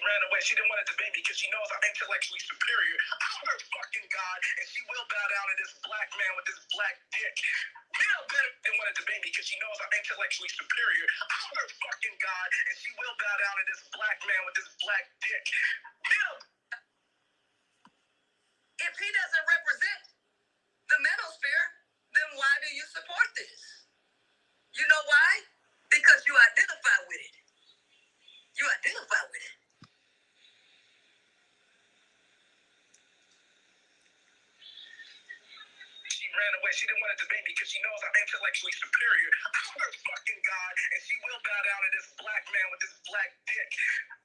ran away. She didn't want to debate because she knows I'm intellectually superior. I'm her fucking God, and she will bow down to this black man with this black dick. Will better than want to debate because she knows I'm intellectually superior. I'm her fucking God, and she will bow down to this black man with this black dick. Will. If he doesn't represent the manosphere, then why do you support this? You know why? Because you identify with it. You identify with it. She ran away. She didn't want to debate because she knows I'm intellectually superior. I'm her fucking God, and she will bow down to this black man with this black dick.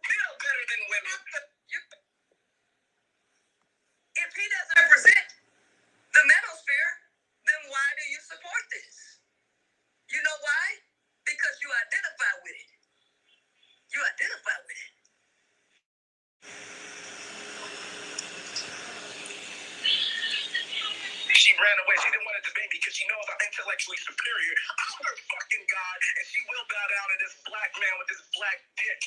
Will better than women. If he doesn't represent the manosphere, then why do you support this? You know why? Because you identify with it. You identify with it. She ran away. She didn't want to debate because she knows I'm intellectually superior. I'm her fucking God, and she will bow down to this black man with this black dick.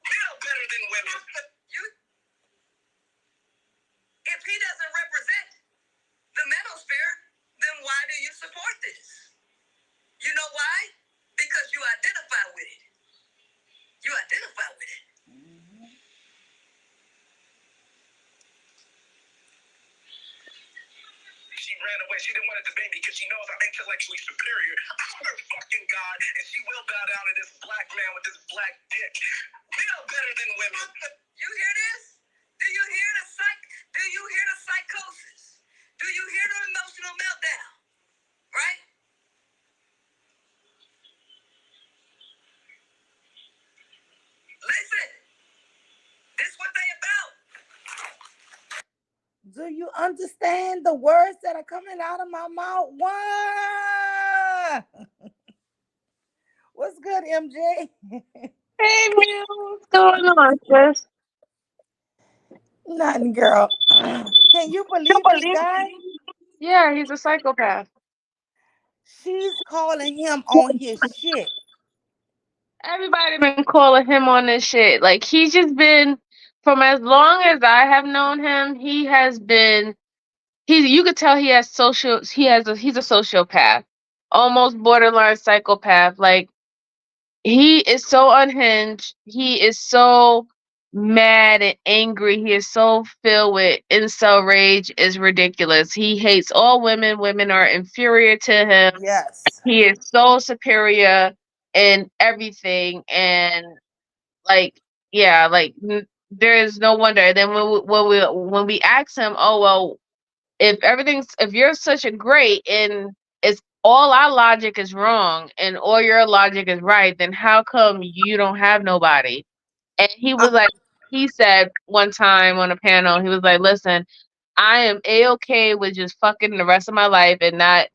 Will better than women. If he doesn't represent the manosphere, then why do you support this? You know why? Because you identify with it. You identify with it. She ran away. She didn't want to debate because she knows I'm intellectually superior. I'm her fucking God, and she will bow down to this black man with this black dick. Will better than women. You hear this? Do you hear the psychosis? Do you hear the emotional meltdown? Right? Listen. This is what they about. Do you understand the words that are coming out of my mouth? What? What's good, MJ? Hey, man, what's going on, sis? Nothing, girl. Can you believe this guy? Yeah, he's a psychopath. She's calling him on his shit. Everybody been calling him on this shit. Like, he's just been, from as long as I have known him, he has been. You could tell he's a sociopath, almost borderline psychopath. Like, he is so unhinged. He is so mad and angry. He is so filled with incel rage. Is ridiculous. He hates all women. Women are inferior to him. Yes. He is so superior in everything, and like, yeah, like there is no wonder. And then when we ask him, oh well, if you're such a great and it's all our logic is wrong and all your logic is right, then how come you don't have nobody? And he said one time on a panel, he was like, listen, I am A-okay with just fucking the rest of my life and not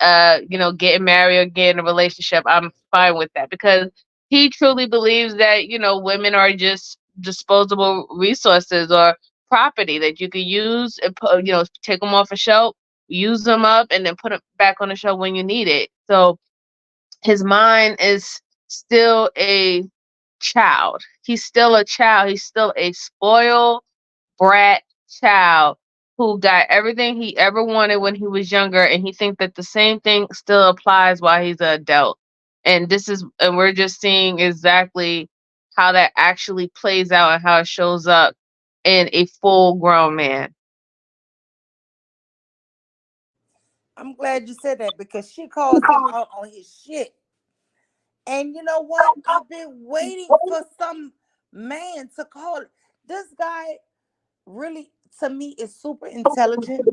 getting married or getting a relationship. I'm fine with that because he truly believes that, women are just disposable resources or property that you could use and take them off a shelf, use them up, and then put it back on the shelf when you need it. So his mind is still a child. He's still a child. He's still a spoiled brat child who got everything he ever wanted when he was younger, and he thinks that the same thing still applies while he's an adult. And we're just seeing exactly how that actually plays out and how it shows up in a full grown man. I'm glad you said that because she calls him out on his shit. And you know what? I've been waiting for some man to call. This guy really, to me, is super intelligent,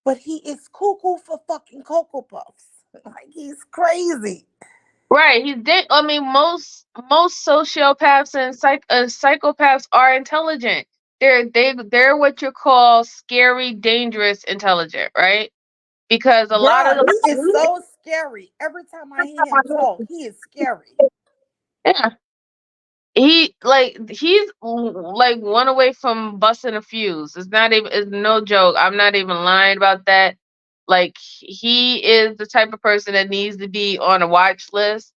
but he is cuckoo for fucking Cocoa Puffs. Like, he's crazy. Right. I mean, most sociopaths and psychopaths are intelligent. They're what you call scary, dangerous, intelligent, right? Because a lot of Bruh, he is so scary. Every time I hear him talk, he is scary. yeah, he's like one away from busting a fuse. It's no joke. I'm not even lying about that. Like, he is the type of person that needs to be on a watch list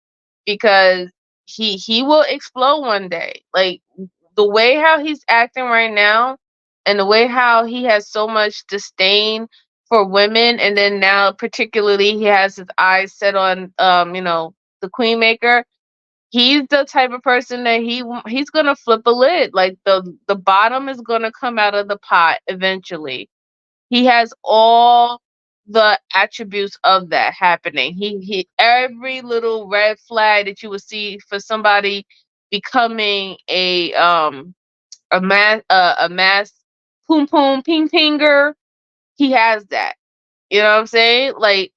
because he will explode one day. Like, the way how he's acting right now, and the way how he has so much disdain for women, and then now particularly he has his eyes set on the Queen Maker. He's the type of person that he's gonna flip a lid. Like the bottom is gonna come out of the pot eventually. He has all the attributes of that happening. He every little red flag that you would see for somebody becoming a mass poom poom ping pinger, he has that. You know what I'm saying? Like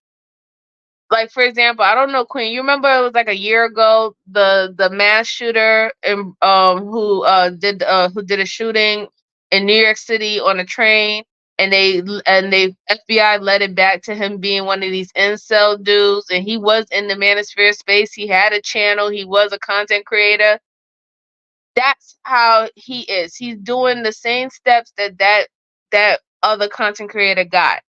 for example, I don't know, Queen. You remember it was like a year ago, the mass shooter and who did a shooting in New York City on a train, and they FBI led it back to him being one of these incel dudes, and he was in the manosphere space. He had a channel. He was a content creator. That's how he is. He's doing the same steps that other content creator got.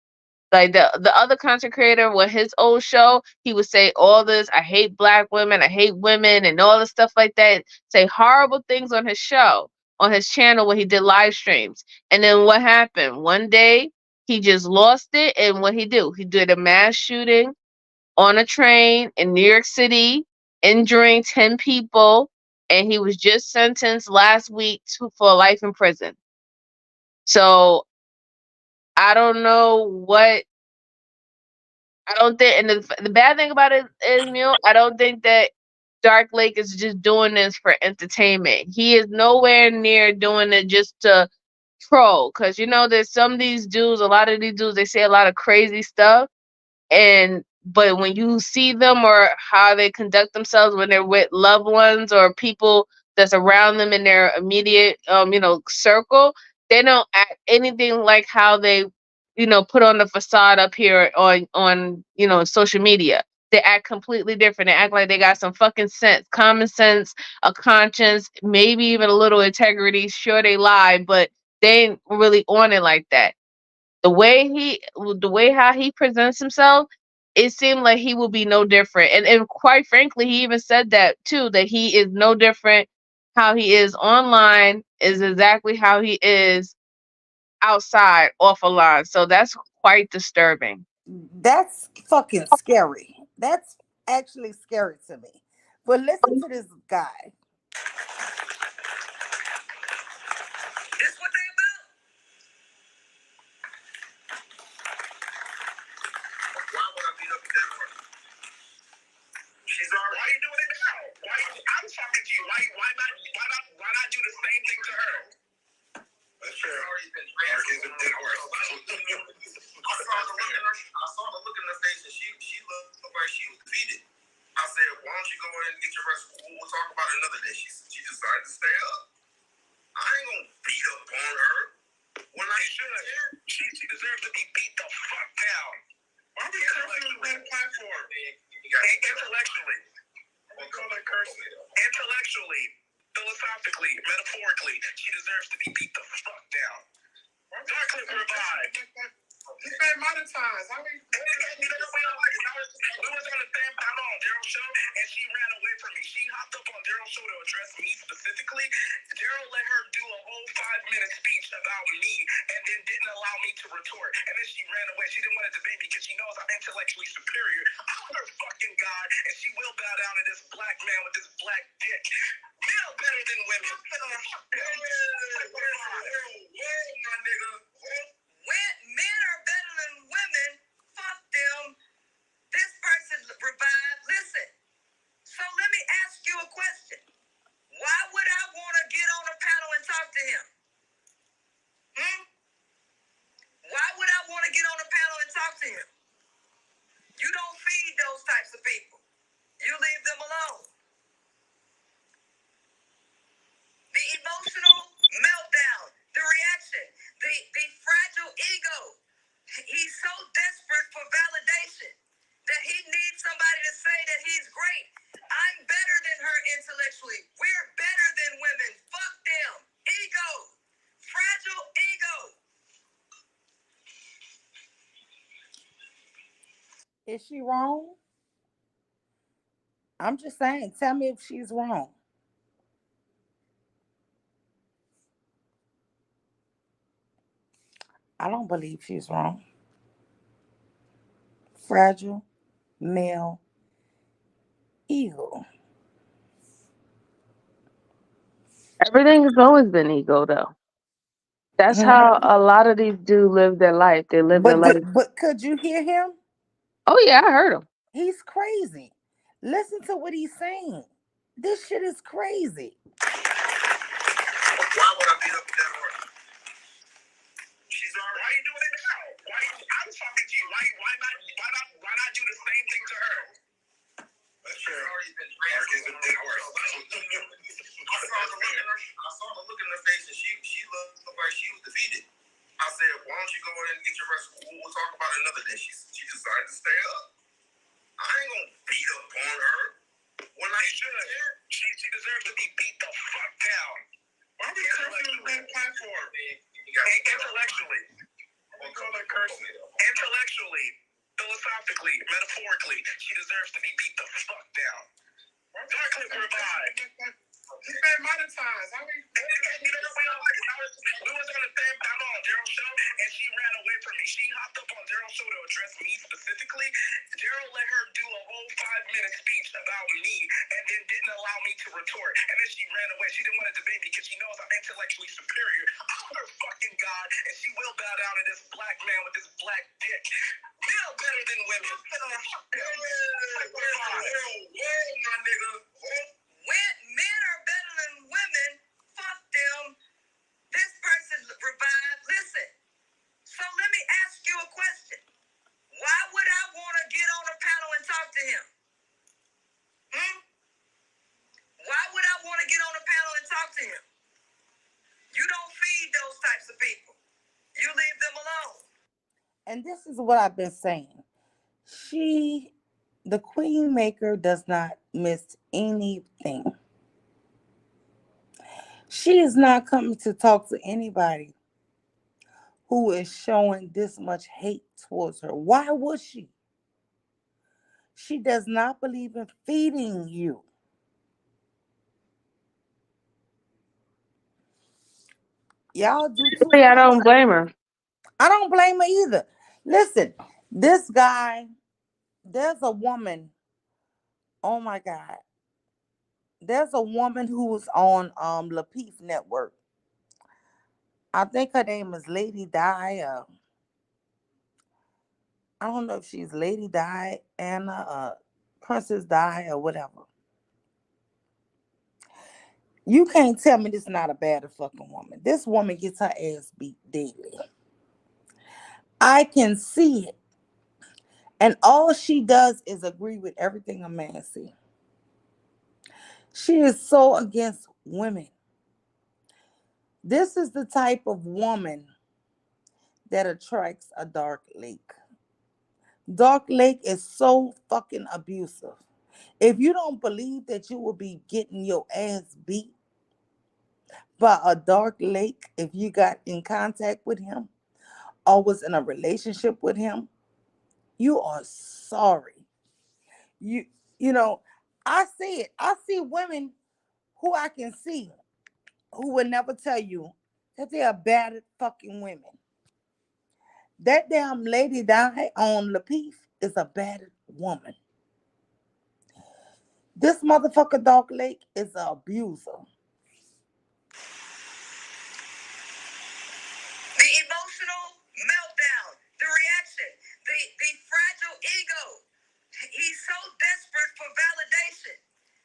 Like the other content creator with his old show, he would say all this, I hate black women, I hate women, and all the stuff like that. Say horrible things on his show, on his channel when he did live streams. And then what happened? One day he just lost it, and what he do? He did a mass shooting on a train in New York City, injuring 10 people, and he was just sentenced last week for life in prison. So I don't know what I don't think, and the bad thing about it is, I don't think that Dark Lake is just doing this for entertainment. He is nowhere near doing it just to troll. Because, there's some of these dudes, a lot of these dudes, they say a lot of crazy stuff. But when you see them or how they conduct themselves when they're with loved ones or people that's around them in their immediate, circle, they don't act anything like how they, put on the facade up here on social media. They act completely different. They act like they got some fucking sense, common sense, a conscience, maybe even a little integrity. Sure, they lie, but they ain't really on it like that. The way how he presents himself, it seemed like he will be no different. And quite frankly, he even said that too, that he is no different. How he is online is exactly how he is outside off a line. So that's quite disturbing. That's fucking scary. That's actually scary to me. But listen to this guy. This what they about? Why would I beat up a dead person? She's already. Why are you doing it now? I'm talking to you. Why not do the same thing to her? That's fair. Already been raised. I saw the look in her face, and she looked like she was defeated. I said, why don't you go ahead and get your rest? We'll talk about it another day. She decided to stay up. I ain't gonna beat up on her. When I should. She deserves to be beat the fuck down. Why are we cursing on that platform? Intellectually. We call that cursing. Intellectually, philosophically, metaphorically, she deserves to be beat the fuck down. Dark Clip revive. He's been monetized. I mean, we was on the same panel on Daryl's show, and she ran away from me. She hopped up on Daryl's show to address me specifically. Daryl let her do a whole 5-minute speech about me, and then didn't allow me to retort. And then she ran away. She didn't want to debate me because she knows I'm intellectually superior. I'm her fucking god, and she will bow down to this black man with this black dick. Men are better than women. My nigga. Men are better than women. Fuck them. This person revived. Listen. So let me ask you a question. Why would I want to get on a panel and talk to him? Why would I want to get on a panel and talk to him? You don't feed those types of people. You leave them alone. The emotional meltdown, the reaction, the fragile ego. He's so desperate for validation that he needs somebody to say that he's great. I'm better than her intellectually. We're better than women. Fuck them. Ego. Fragile ego. Is she wrong? I'm just saying, tell me if she's wrong. I don't believe she's wrong. Fragile male ego. Everything has always been ego, though. That's Hmm. how a lot of these do live their life. They live their life. But could you hear him? Oh yeah, I heard him. He's crazy. Listen to what he's saying. This shit is crazy. Why would I beat up that horse? She's already. Why you doing it now? Why? I'm talking to you. Why not do the same thing to her? That's fair. Already been arguing with that horse. I saw her look in her face, and she looked like she was defeated. I said, "Why don't you go in and get your rest? We'll talk about it another day." She decided to stay up. I ain't gonna beat up on her. When I should. She deserves to be beat the fuck down. Why are we cursing on that platform? Intellectually. We call that cursing. Intellectually, philosophically, metaphorically, she deserves to be beat the fuck down. That clip revived. He's been monetized. How we? You know what we was on the same time on Daryl's show, and she ran away from me. She hopped up on Daryl's show to address me specifically. Daryl let her do a whole 5-minute speech about me, and then didn't allow me to retort. And then she ran away. She didn't want to debate me because she knows I'm intellectually superior. I'm her fucking god, and she will bow down to this black man with this black dick. Men are better than women. Whoa, my nigga. When men are better than women, fuck them. This person revived. Listen. So let me ask you a question. Why would I want to get on a panel and talk to him? Why would I want to get on a panel and talk to him? You don't feed those types of people. You leave them alone. And this is what I've been saying. The queen maker, does not miss anything. She is not coming to talk to anybody who is showing this much hate towards her. Why would she? She does not believe in feeding you. Y'all do too Really, I much. don't blame her. I don't blame her either. Listen, this guy, there's a woman. Oh my God. There's a woman who's on Lapeef Network. I think her name is Lady Di. I don't know if she's Lady Di, Anna, Princess Di, or whatever. You can't tell me this is not a bad fucking woman. This woman gets her ass beat daily. I can see it. And all she does is agree with everything a man sees. She is so against women. This is the type of woman that attracts a dark lake. Dark lake is so fucking abusive. If you don't believe that you will be getting your ass beat by a dark lake if you got in contact with him or was in a relationship with him, you are sorry. You you know, I see it. I see women who I can see who would never tell you that they are bad fucking women. That damn lady died on Lapeef is a bad woman. This motherfucker Dark Lake is an abuser. The emotional meltdown, the reaction, the fragile ego. He's so desperate for validation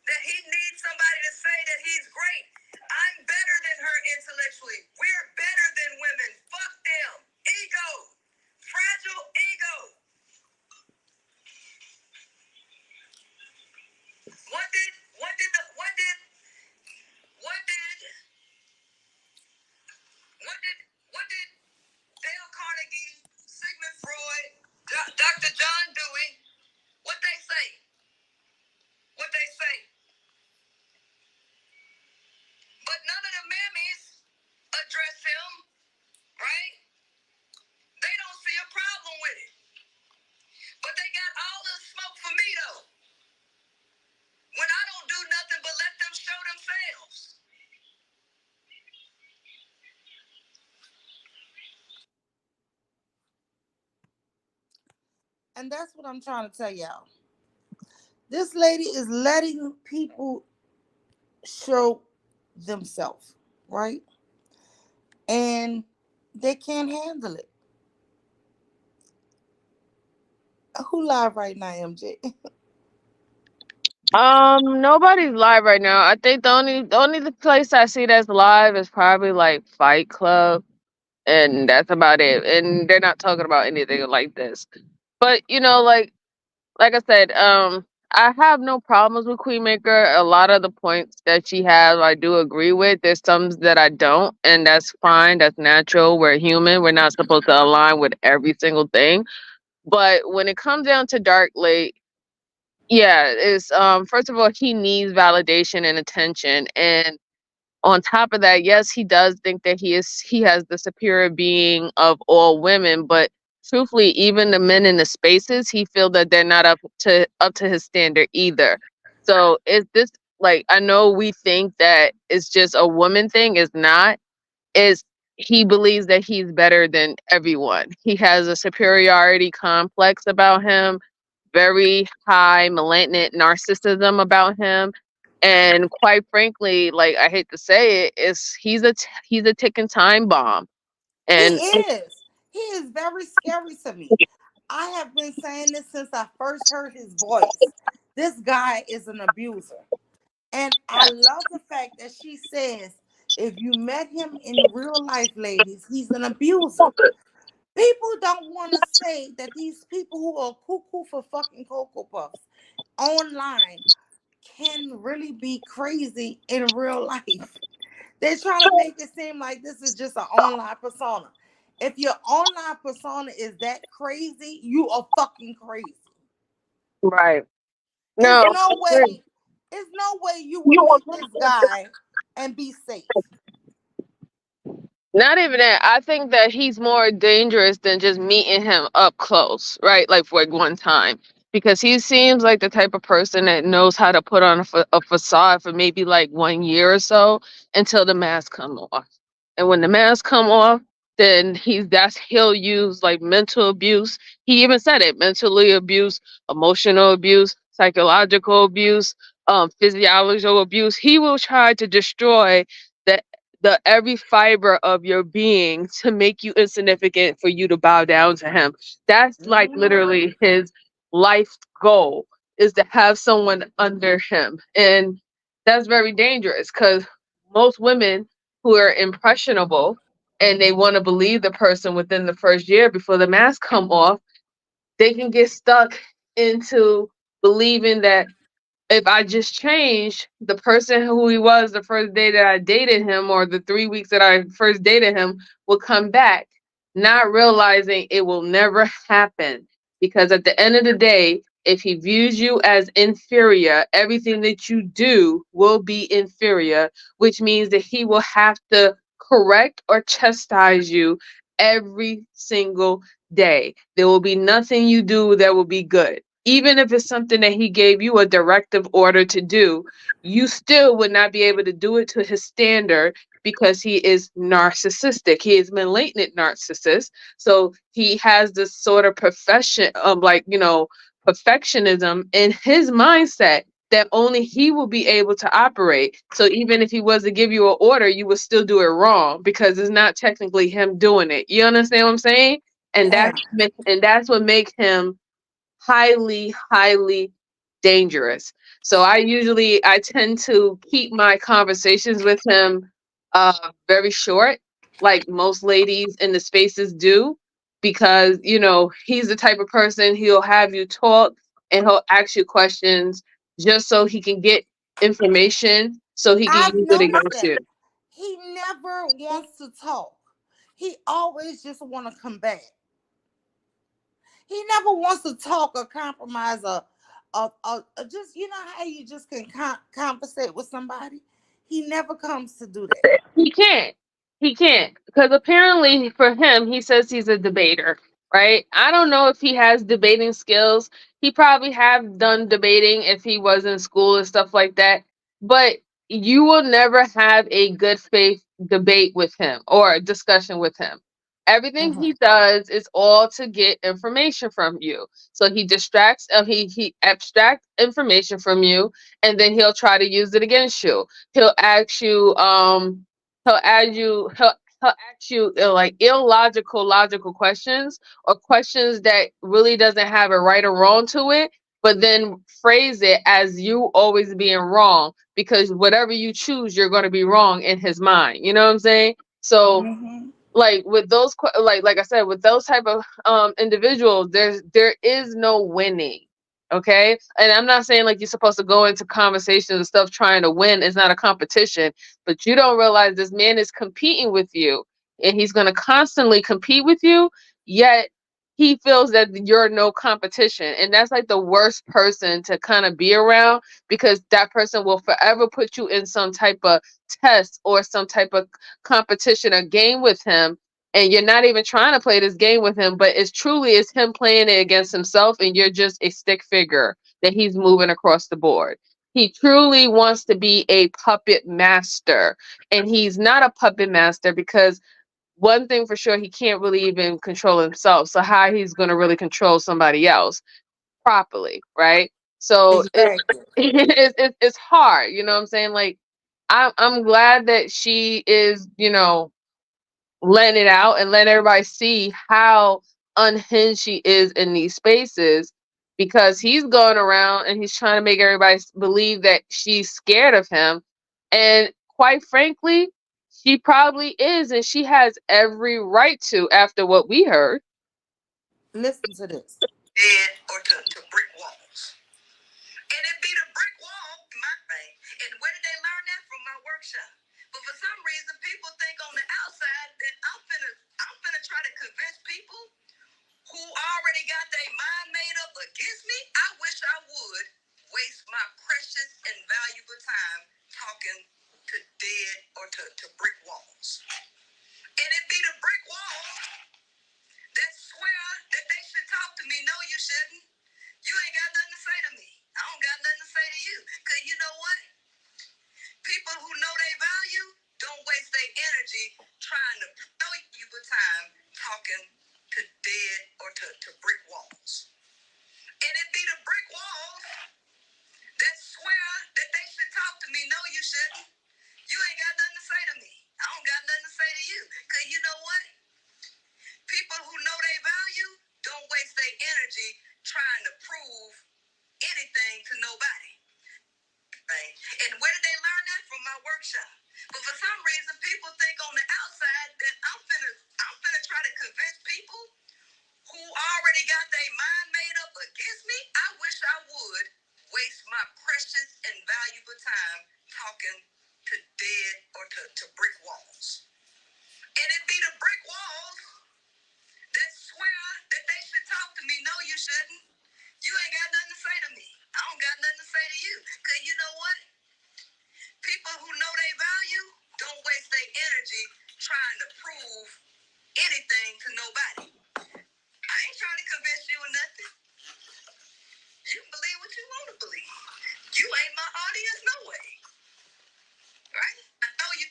that he needs somebody to say that he's great. I'm better than her intellectually. We're better than women. Fuck them. Ego. Fragile ego. What did what did the what did what did what did what did Dale Carnegie, Sigmund Freud, Dr. John Dewey, what they say? What they say? And that's what I'm trying to tell y'all. This lady is letting people show themselves, right? And they can't handle it. Who live right now, MJ? Nobody's live right now. I think the only place I see that's live is probably like Fight Club, and that's about it. And they're not talking about anything like this. But like I said, I have no problems with Queenmaker. A lot of the points that she has, I do agree with. There's some that I don't, and that's fine. That's natural. We're human. We're not supposed to align with every single thing. But when it comes down to Dark Lake, yeah, it's first of all, he needs validation and attention, and on top of that, yes, he does think that he has the superior being of all women, but truthfully, even the men in the spaces, he feel that they're not up to his standard either. So is this, like, I know we think that it's just a woman thing, it's not. Is he believes that he's better than everyone. He has a superiority complex about him, very high malignant narcissism about him, and quite frankly, like, I hate to say it, is he's a ticking time bomb. He And is. He is very scary to me. I have been saying this since I first heard his voice. This guy is an abuser. And I love the fact that she says, if you met him in real life, ladies, he's an abuser. People don't want to say that these people who are cuckoo for fucking Cocoa Puffs online can really be crazy in real life. They're trying to make it seem like this is just an online persona. If your online persona is that crazy, you are fucking crazy. right. It's No, no way, it's no way you would meet this guy and be safe. not even that. I think that he's more dangerous than just meeting him up close, right? Like for one time. Because he seems like the type of person that knows how to put on a facade for maybe like 1 year or so until the mask come off. And when the mask come off, then he'll use like mental abuse. He even said it: mentally abuse, emotional abuse, psychological abuse, physiological abuse. He will try to destroy the every fiber of your being to make you insignificant for you to bow down to him. That's like Mhm. literally his life goal, is to have someone under him. And that's very dangerous because most women who are impressionable and they want to believe the person within the first year before the mask come off, they can get stuck into believing that if I just changed, the person who he was the first day that I dated him, or the 3 weeks that I first dated him, will come back, not realizing it will never happen. Because at the end of the day, if he views you as inferior, everything that you do will be inferior, which means that he will have to correct or chastise you every single day. There will be nothing you do that will be good. Even if it's something that he gave you a directive order to do, you still would not be able to do it to his standard because he is narcissistic. He is malignant narcissist. So he has this sort of profession like, perfectionism in his mindset that only he will be able to operate. So even if he was to give you an order, you would still do it wrong because it's not technically him doing it. You understand what I'm saying? And Yeah. that's what makes him highly, highly dangerous. So I tend to keep my conversations with him very short, like most ladies in the spaces do, because he's the type of person, he'll have you talk and he'll ask you questions just so he can get information so he can I've use it noticed against that. you. He never wants to talk. He always just want to combat. He never wants to talk or compromise or just how you just can conversate with somebody. He never comes to do that. He can't. He can't. Because apparently for him, he says he's a debater, right? I don't know if he has debating skills. He probably have done debating if he was in school and stuff like that. But you will never have a good faith debate with him or a discussion with him. Everything Mhm. he does is all to get information from you. So he distracts, he abstracts information from you, and then he'll try to use it against you. He'll ask you, he'll add you, he'll ask you like illogical, logical questions, or questions that really doesn't have a right or wrong to it, but then phrase it as you always being wrong, because whatever you choose, you're going to be wrong in his mind. You know what I'm saying? So Mhm. like with those like I said, with those type of individuals, there is no winning. Okay, and I'm not saying like you're supposed to go into conversations and stuff trying to win. It's not a competition, but you don't realize this man is competing with you, and he's going to constantly compete with you, yet he feels that you're no competition, and that's like the worst person to kind of be around, because that person will forever put you in some type of test or some type of competition or game with him, and you're not even trying to play this game with him, but it's him playing it against himself, and you're just a stick figure that he's moving across the board. He truly wants to be a puppet master, and he's not a puppet master because one thing for sure, he can't really even control himself, so how he's going to really control somebody else properly, right? So Exactly. it's hard, you know what I'm saying? Like I'm glad that she is, letting it out and letting everybody see how unhinged she is in these spaces, because he's going around and he's trying to make everybody believe that she's scared of him. And quite frankly, she probably is, and she has every right to after what we heard. Listen to this. Dead or to brick walls. And it be the brick wall, my thing. And where did they learn that? From my workshop. But for some reason, people think on the outside that I'm finna try to convince people who already got their mind made up against me. I wish I would waste my precious and valuable time talking to dead or to brick walls. And it be the brick walls that swear that they should talk to me. No, you shouldn't. You ain't got nothing to say to me. I don't got nothing to say to you. Because you know what? People who know their value don't waste their energy trying to fill you with time talking to dead or to brick walls. And it be the brick walls that swear that they should talk to me. No, you shouldn't. You ain't got nothing to say to me. I don't got nothing to say to you. Because you know what? People who know their value don't waste their energy trying to prove anything to nobody. Right? And where did they learn that? From my workshop. But for some reason, people think on the outside that I'm finna try to convince people who already got their mind made up against me. I wish I would waste my precious and valuable time talking to dead or to brick walls. And it be the brick walls that swear that they should talk to me. No, you shouldn't. You ain't got nothing to say to me. I don't got nothing to say to you. Because you know what? People who know their value don't waste their energy trying to prove anything to nobody. I ain't trying to convince you of nothing. You can believe what you want to believe. You ain't my audience, no way. Right? I know you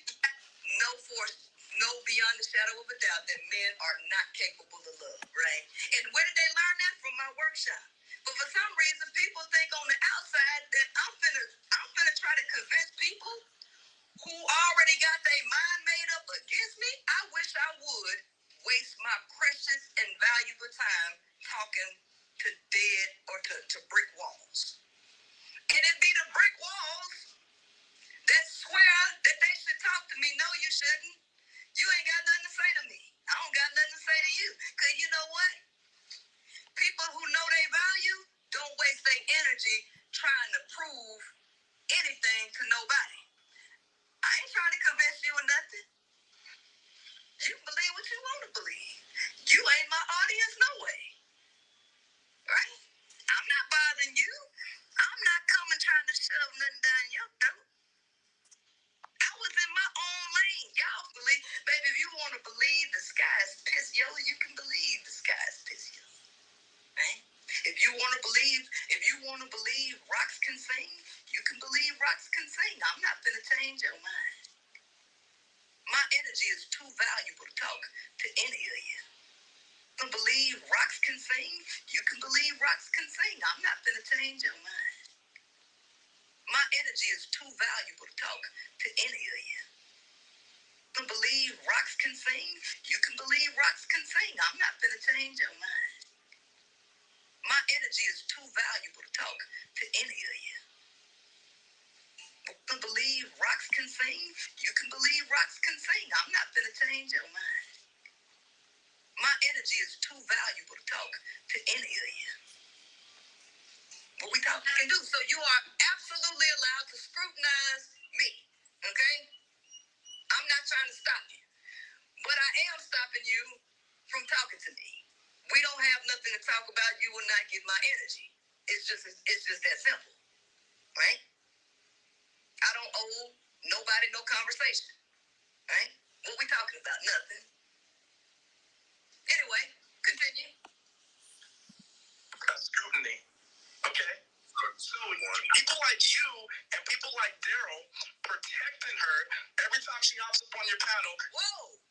no force, no beyond the shadow of a doubt that men are not capable of love, right? And where did they learn that? From my workshop. But for some reason, people think on the outside that I'm finna try to convince people who already got their mind made up against me. I wish I would waste my precious and valuable time talking to dead or to brick walls. And it be the brick walls that swear that they should talk to me. No, you shouldn't. You ain't got nothing to say to me. I don't got nothing to say to you. Because you know what? People who know their value don't waste their energy trying to prove anything to nobody. I ain't trying to convince you of nothing. You can believe what you want to believe. You ain't my audience, no way. Right? I'm not bothering you. I'm not coming trying to shove nothing down your throat. I was in my own lane. Y'all believe, baby, if you want to believe the sky is piss yellow, you can believe the sky is piss yellow. Right? If you want to believe rocks can sing, you can believe rocks can sing. I'm not gonna change your mind. My energy is too valuable to talk to any of you. You can believe rocks can sing. You can believe rocks can sing. I'm not going to change your mind. My energy is too valuable to talk to any of you. You can believe rocks can sing. You can believe rocks can sing. I'm not going to change your mind. My energy is too valuable to talk to any of you. You can believe rocks can sing. You can believe rocks can sing. I'm not going to change your mind. My energy is too valuable to talk to any of you. What we talk can do. So you are absolutely allowed to scrutinize me. Okay? I'm not trying to stop you. But I am stopping you from talking to me. We don't have nothing to talk about. You will not get my energy. It's just that simple. Right? I don't owe nobody no conversation. Right? What we talking about? Nothing. Anyway, continue. Scrutiny. Okay? So people like you and people like Daryl protecting her every time she hops up on your panel. Whoa!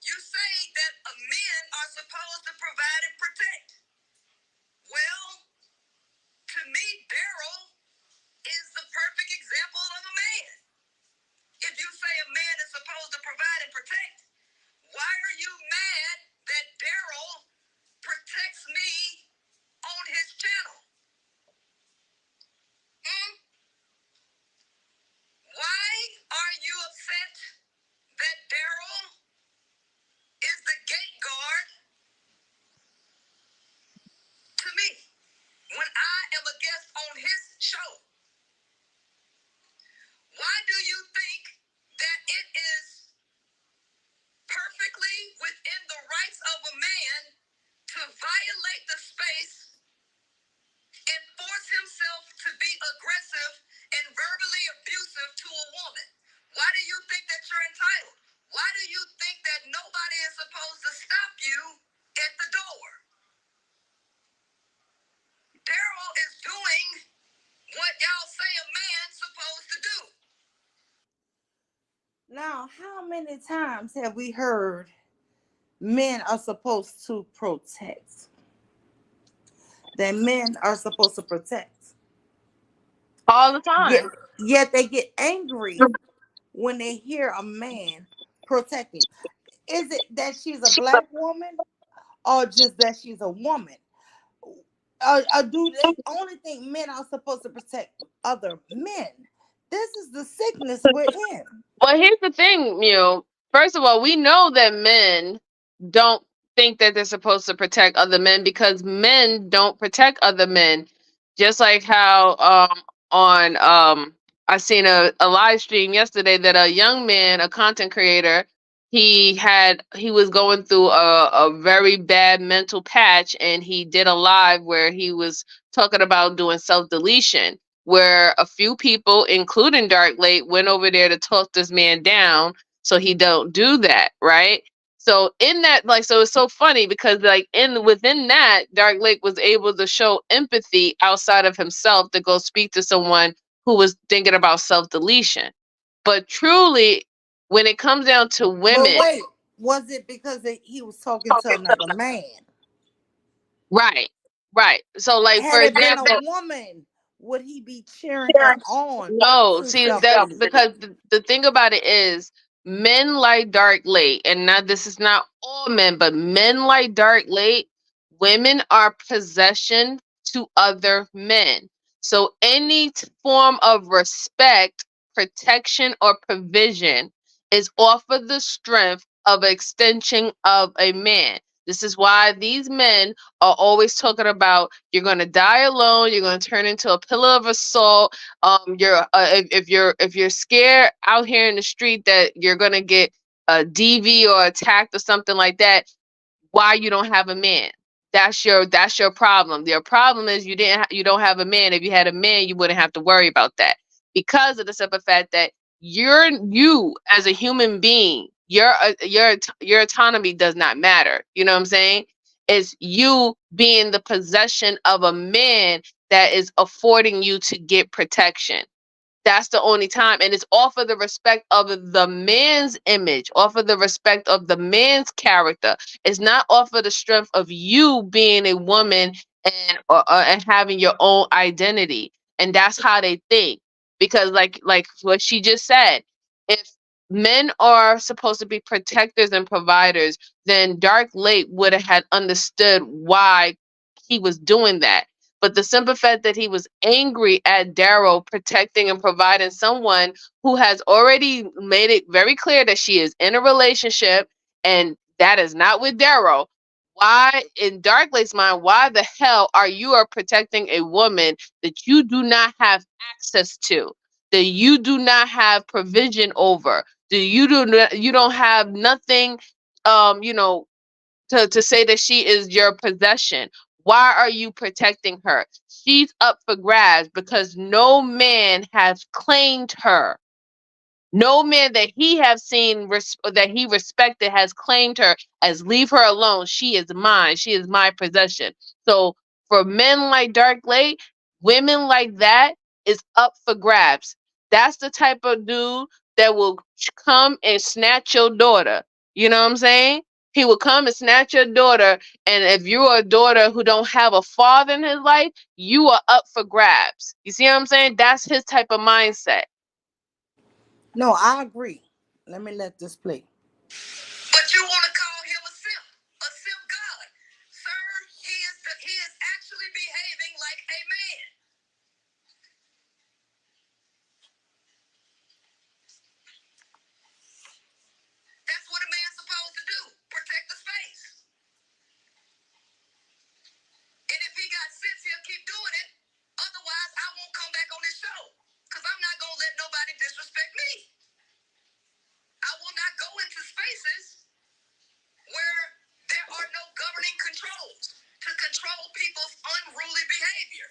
You say that men are supposed to provide and protect. Well, to me, Daryl is the perfect example of a man. If you say a man is supposed to provide and protect, why are you mad that Daryl protects me on his channel? Why are you upset that Daryl is the gate guard to me when I am a guest on his show? Why do you think that it is perfectly within the rights of a man to violate the space and force himself to be aggressive and verbally abusive to a woman? Why do you think that you're entitled? Why do you think that nobody is supposed to stop you at the door? Daryl is doing what y'all say a man's supposed to do. Now, how many times have we heard men are supposed to protect? That men are supposed to protect. All the Yet, time. yet they get angry when they hear a man protecting. Is it that she's a black woman or just that she's a woman? Do they only think men are supposed to protect other men? This is the sickness we're in. Well, here's the thing, first of all, we know that men don't think that they're supposed to protect other men because men don't protect other men. Just like how on I seen a live stream yesterday that a young man, a content creator, he was going through a very bad mental patch, and he did a live where he was talking about doing self-deletion, where a few people, including Dark Lake, went over there to talk this man down so he don't do that, right? So in that, like, so it's so funny because like within that, Dark Lake was able to show empathy outside of himself to go speak to someone who was thinking about self-deletion. But truly, when it comes down to But women, wait, was it because he was talking to another man? right, right. So like for Had it been a example, woman, would he be cheering her on no, to see self that delete? because the thing about it is men like Dark Late, and now this is not all men, but men like Dark Late, women are possession to other men. So any form of respect, protection, or provision is off of the strength of extension of a man. This is why these men are always talking about you're going to die alone, you're going to turn into a pillar of salt. You're if you're scared out here in the street that you're gonna get a DV or attacked or something like that, why you don't have a man? That's your problem. Your problem is you don't have a man. If you had a man, you wouldn't have to worry about that because of the simple fact that you as a human being, your autonomy does not matter. You know what I'm saying? It's you being the possession of a man that is affording you to get protection. That's the only time. And it's off of the respect of the man's image, off of the respect of the man's character. It's not off of the strength of you being a woman and having your own identity. And that's how they think. Because like what she just said, if men are supposed to be protectors and providers, then Dark Lake would have had understood why he was doing that. But the simple fact that he was angry at Daryl protecting and providing someone who has already made it very clear that she is in a relationship and that is not with Daryl. Why, in Dark Lake's mind, why the hell are you protecting a woman that you do not have access to, that you do not have provision over, that you don't have nothing, you know, to say that she is your possession. Why are you protecting her? She's up for grabs because no man has claimed her. No man that he have seen that he respected has claimed her as leave her alone. She is mine. She is my possession. So for men like Dark Lake, women like that is up for grabs. That's the type of dude that will come and snatch your daughter. You know what I'm saying? He will come and snatch your daughter, and if you're a daughter who don't have a father in his life, you are up for grabs. You see what I'm saying? That's his type of mindset. No, I agree. Let me let this play. But you want to call him a simp god, sir? He is actually behaving like a man. That's what a man's supposed to do: protect the space. And if he got sense, he'll keep doing it. Otherwise, I won't come back on this show because I'm not gonna let nobody disrespect me. I will not go into spaces where there are no governing controls to control people's unruly behavior.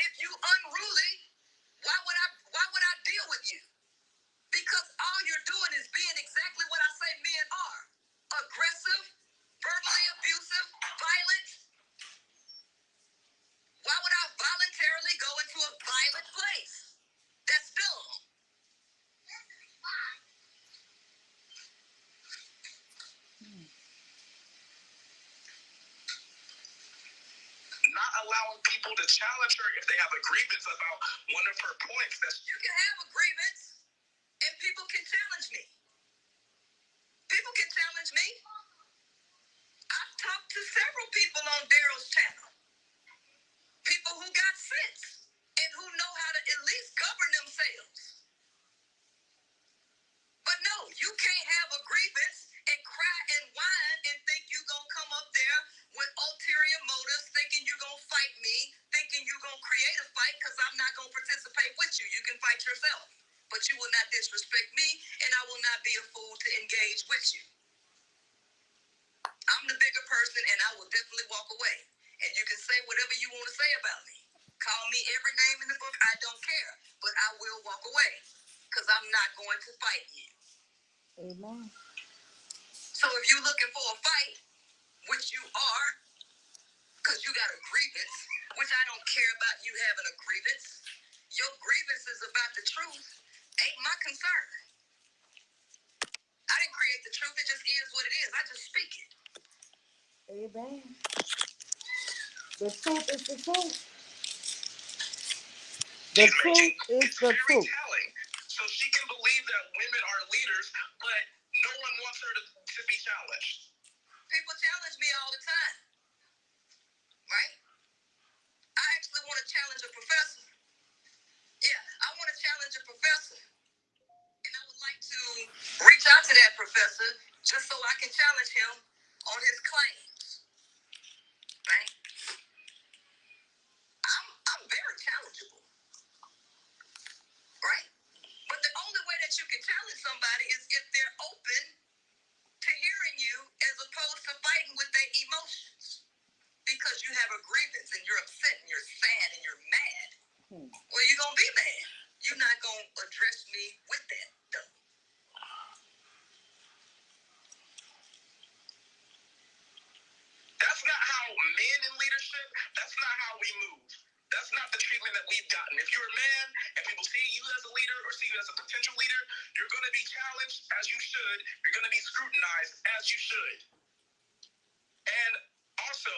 If you unruly, why would I deal with you? Because all you're doing is being exactly what I say men are: aggressive, verbally abusive, violent. Why would I voluntarily go into a violent place? That's dumb. Not allowing people to challenge her if they have a grievance about one of her points. You can have a grievance and people can challenge me. People can challenge me. I've talked to several people on Daryl's channel. People who got sense and who know how to at least govern themselves. But no, you can't have a grievance and cry and whine and think you're going to come up there with ulterior motives, thinking you're going to fight me, thinking you're going to create a fight because I'm not going to participate with you. You can fight yourself, but you will not disrespect me, and I will not be a fool to engage with you. I'm the bigger person, and I will definitely walk away. And you can say whatever you want to say about me. Call me every name in the book. I don't care, but I will walk away because I'm not going to fight you. Amen. So if you're looking for a fight, which you are, because you got a grievance, which I don't care about you having a grievance. Your grievance is about the truth. Ain't my concern. I didn't create the truth. It just is what it is. I just speak it. Amen. The truth is the truth. The truth is the truth. Telling. So she can believe that women are leaders, but no one wants her to be challenged. People challenge me all the time, right? I actually want to challenge a professor. Yeah, I want to challenge a professor. And I would like to reach out to that professor just so I can challenge him on his claims, right? I'm very challengeable, right? But the only way that you can challenge somebody is if they're open to hearing you as opposed to fighting with their emotions. Because you have a grievance and you're upset and you're sad and you're mad. Well, you're going to be mad. You're not going to address me with that, though. you as a potential leader, you're going to be challenged as you should. You're going to be scrutinized as you should. And also,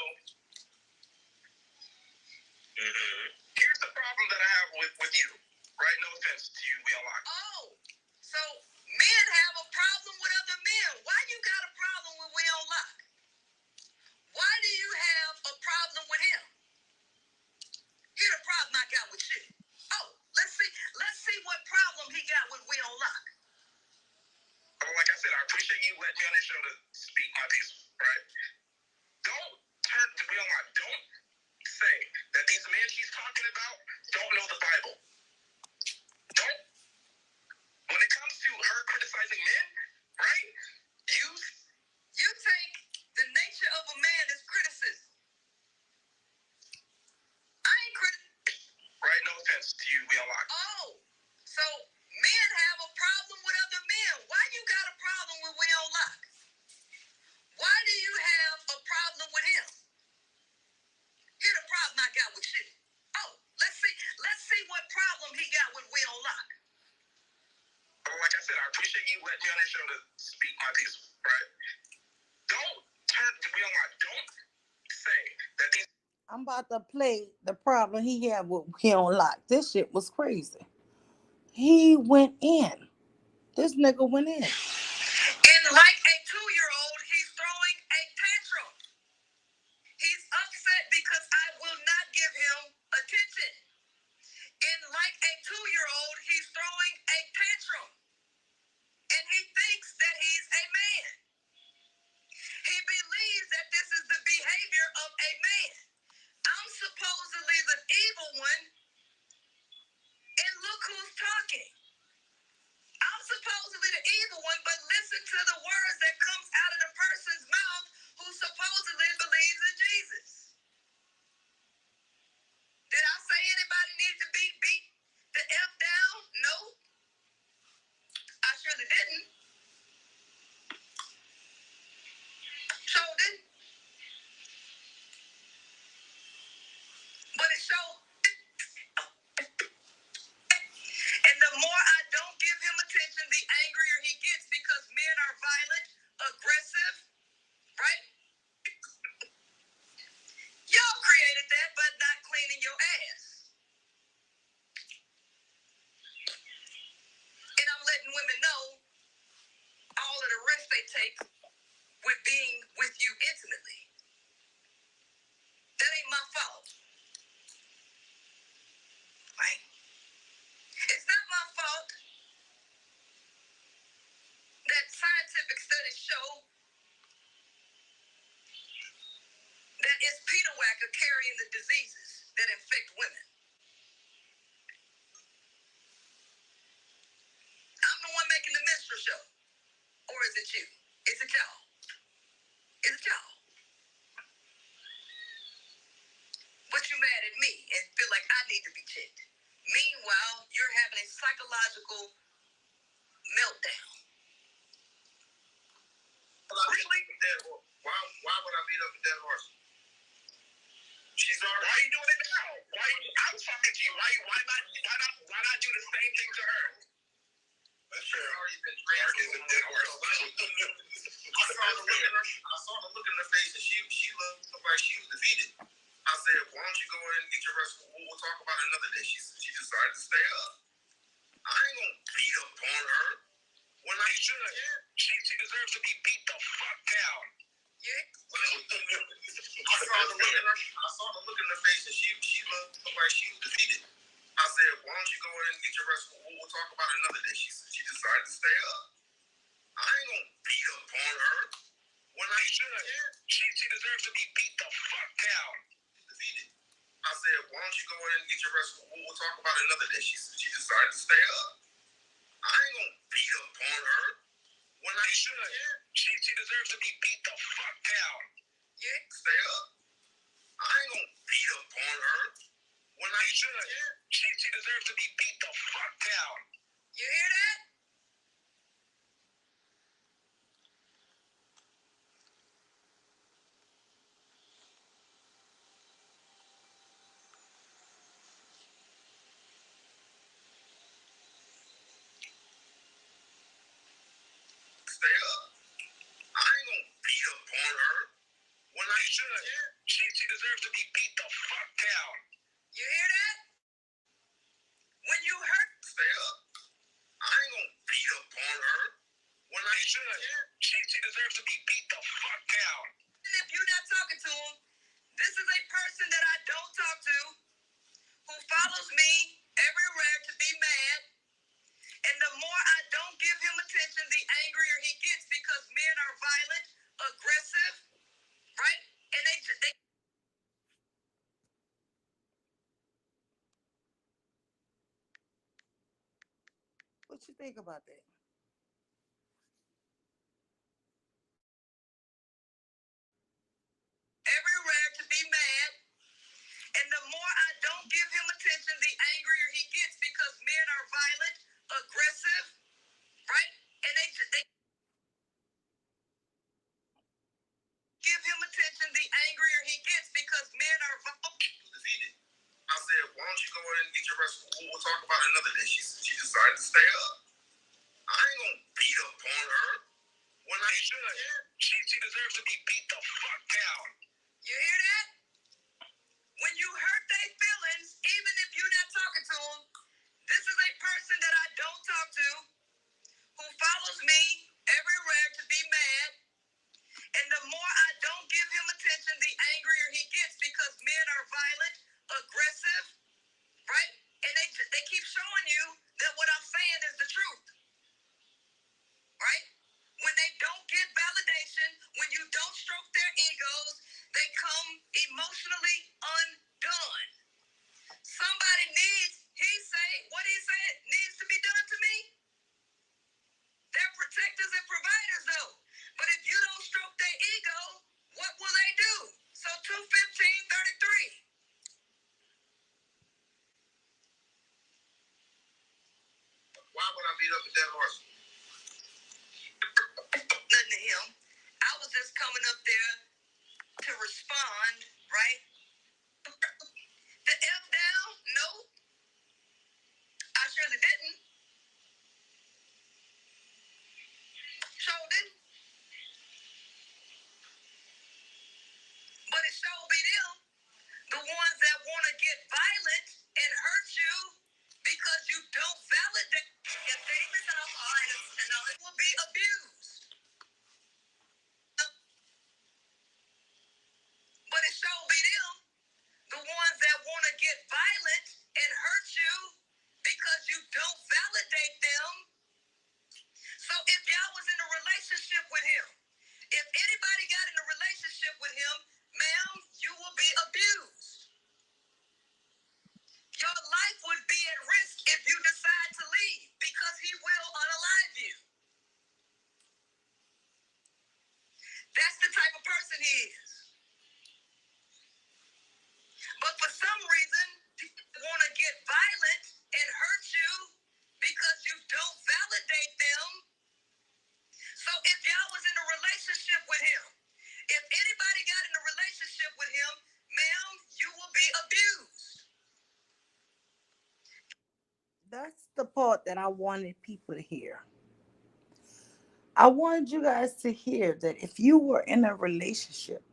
here's the problem that I have with you, right? No offense to you, we all are. Oh, so men have a problem with other men. Why you got a problem with Will Locke? Why do you have a problem with him? Here's the problem I got with you. Oh, let's see what problem he got with Will Locke. Oh, like I said, I appreciate you letting me on this show to speak my piece, right? Don't turn to Will Locke. Don't say that these men she's talking about don't know the Bible. Don't. When it comes to her criticizing men, right? You take the nature of a man as criticism. I ain't right? No offense to you, we all are. Oh, so men have a problem with other men. Why you got a problem with Will Locke? Why do you have a problem with him? Here's the problem I got with you. Oh, let's see what problem he got with Will Locke. Oh, like I said, I appreciate you letting me on this show to speak my piece, right? Don't turn to Will Locke. Don't say that these. I'm about to play the problem he had with Will Locke. This shit was crazy. He went in. This nigga went in. And like a 2-year-old, he's throwing a tantrum. He's upset because I will not give him attention. And like a 2-year-old, he's throwing a tantrum. And he thinks that he's a man. He believes that this is the behavior of a man. I'm supposedly the evil one, and look who's talking. I'm supposedly the evil one, but listen to the words that comes out of the person's mouth who supposedly believes in Jesus. Did I say anybody needs to be beat the F down? No, I surely didn't. So didn't. But it showed. And the more I don't give him attention, the angrier he gets because men are violent, aggressive, right? Y'all created that, but not cleaning your ass. And I'm letting women know all of the risks they take with being with you intimately. That ain't my fault, right? It's not my fault that scientific studies show that it's Peter Wacker carrying the diseases that infect women. I'm the one making the menstrual show. Or is it you? Is it y'all? Is it y'all? But you mad at me and feel like I need to be checked. Meanwhile, you're having a psychological meltdown. Really? Why would I beat up a dead horse? She's already. Why are you doing it now? I'm talking to you. Why not do the same thing to her? That's fair. Already been Mark is a dead horse. I saw the look in her face, and she looked like she was defeated. I said, "Why don't you go in and get your rest? We'll talk about it another day." She decided to stay up. I ain't gonna beat up on her. When I should, she deserves to be beat the fuck down. Yeah. I saw the look in her face, and she looked like she was defeated. I said, "Why don't you go in and get your rest? We'll talk about it another day." She decided to stay up. I ain't gonna beat up on her. When I should, she deserves to be beat the fuck down. Defeated. I said, "Why don't you go in and get your rest? We'll talk about it another day." She decided to stay up. I ain't gonna beat up on her. When I should, she deserves to be beat the fuck down. Yeah. Stay up. I ain't gonna beat up on her. When I should, she deserves to be beat the fuck down. You hear that? stay up. I ain't gonna beat up on her when I should. She deserves to be beat the fuck down. You hear that? When you hurt, stay up. I ain't gonna beat up on her when I should. She deserves to be beat the fuck down. And if you're not talking to him, this is a person that I don't talk to who follows me everywhere to be mad. And the more I don't give him attention, the angrier he gets because men are violent, aggressive, right? And they What you think about that? everywhere to be mad. And the more I don't give him attention, the angrier he gets because men are violent, aggressive, right? And they give him attention, the angrier he gets because men are violent. Defeated. I said, why don't you go in and get your rest? We'll talk about it another day. She decided to stay up. I ain't gonna beat up on her when I should. She deserves to be beat the fuck down. You hear that? When you hurt their feelings, even if you're not talking to them, this is a person that I don't talk to who follows me everywhere to be mad. And the more I don't give him attention, the angrier he gets because men are violent, aggressive, right? And they keep showing you that what I'm saying is the truth, right? When they don't get validation, when you don't stroke their egos, they come emotionally undone. Somebody needs, what he said needs to be done to me. They're protectors and providers though. But if you don't stroke their ego, what will they do? So 215:33. Why would I beat up a dead horse? Nothing to him. I was just coming up there to respond, right? The F down? No. I surely didn't. Sure didn't. But it sure be them. The ones that want to get violent and hurt you because you don't validate. If they listen up, all right, and it will be abused. But it sure be them. The ones that want to get violent and hurt you because you don't validate them. So if y'all was in a relationship with him, if anybody got in a relationship with him, ma'am, you will be abused. Your life would be at risk if you decide to leave because he will unalive you. That's the type of person he is. But for some reason, people want to get violent and hurt you because you don't validate them. So if y'all was in a relationship with him, if anybody got in a relationship with him, ma'am, you will be abused. That's the part that I wanted people to hear. I wanted you guys to hear that if you were in a relationship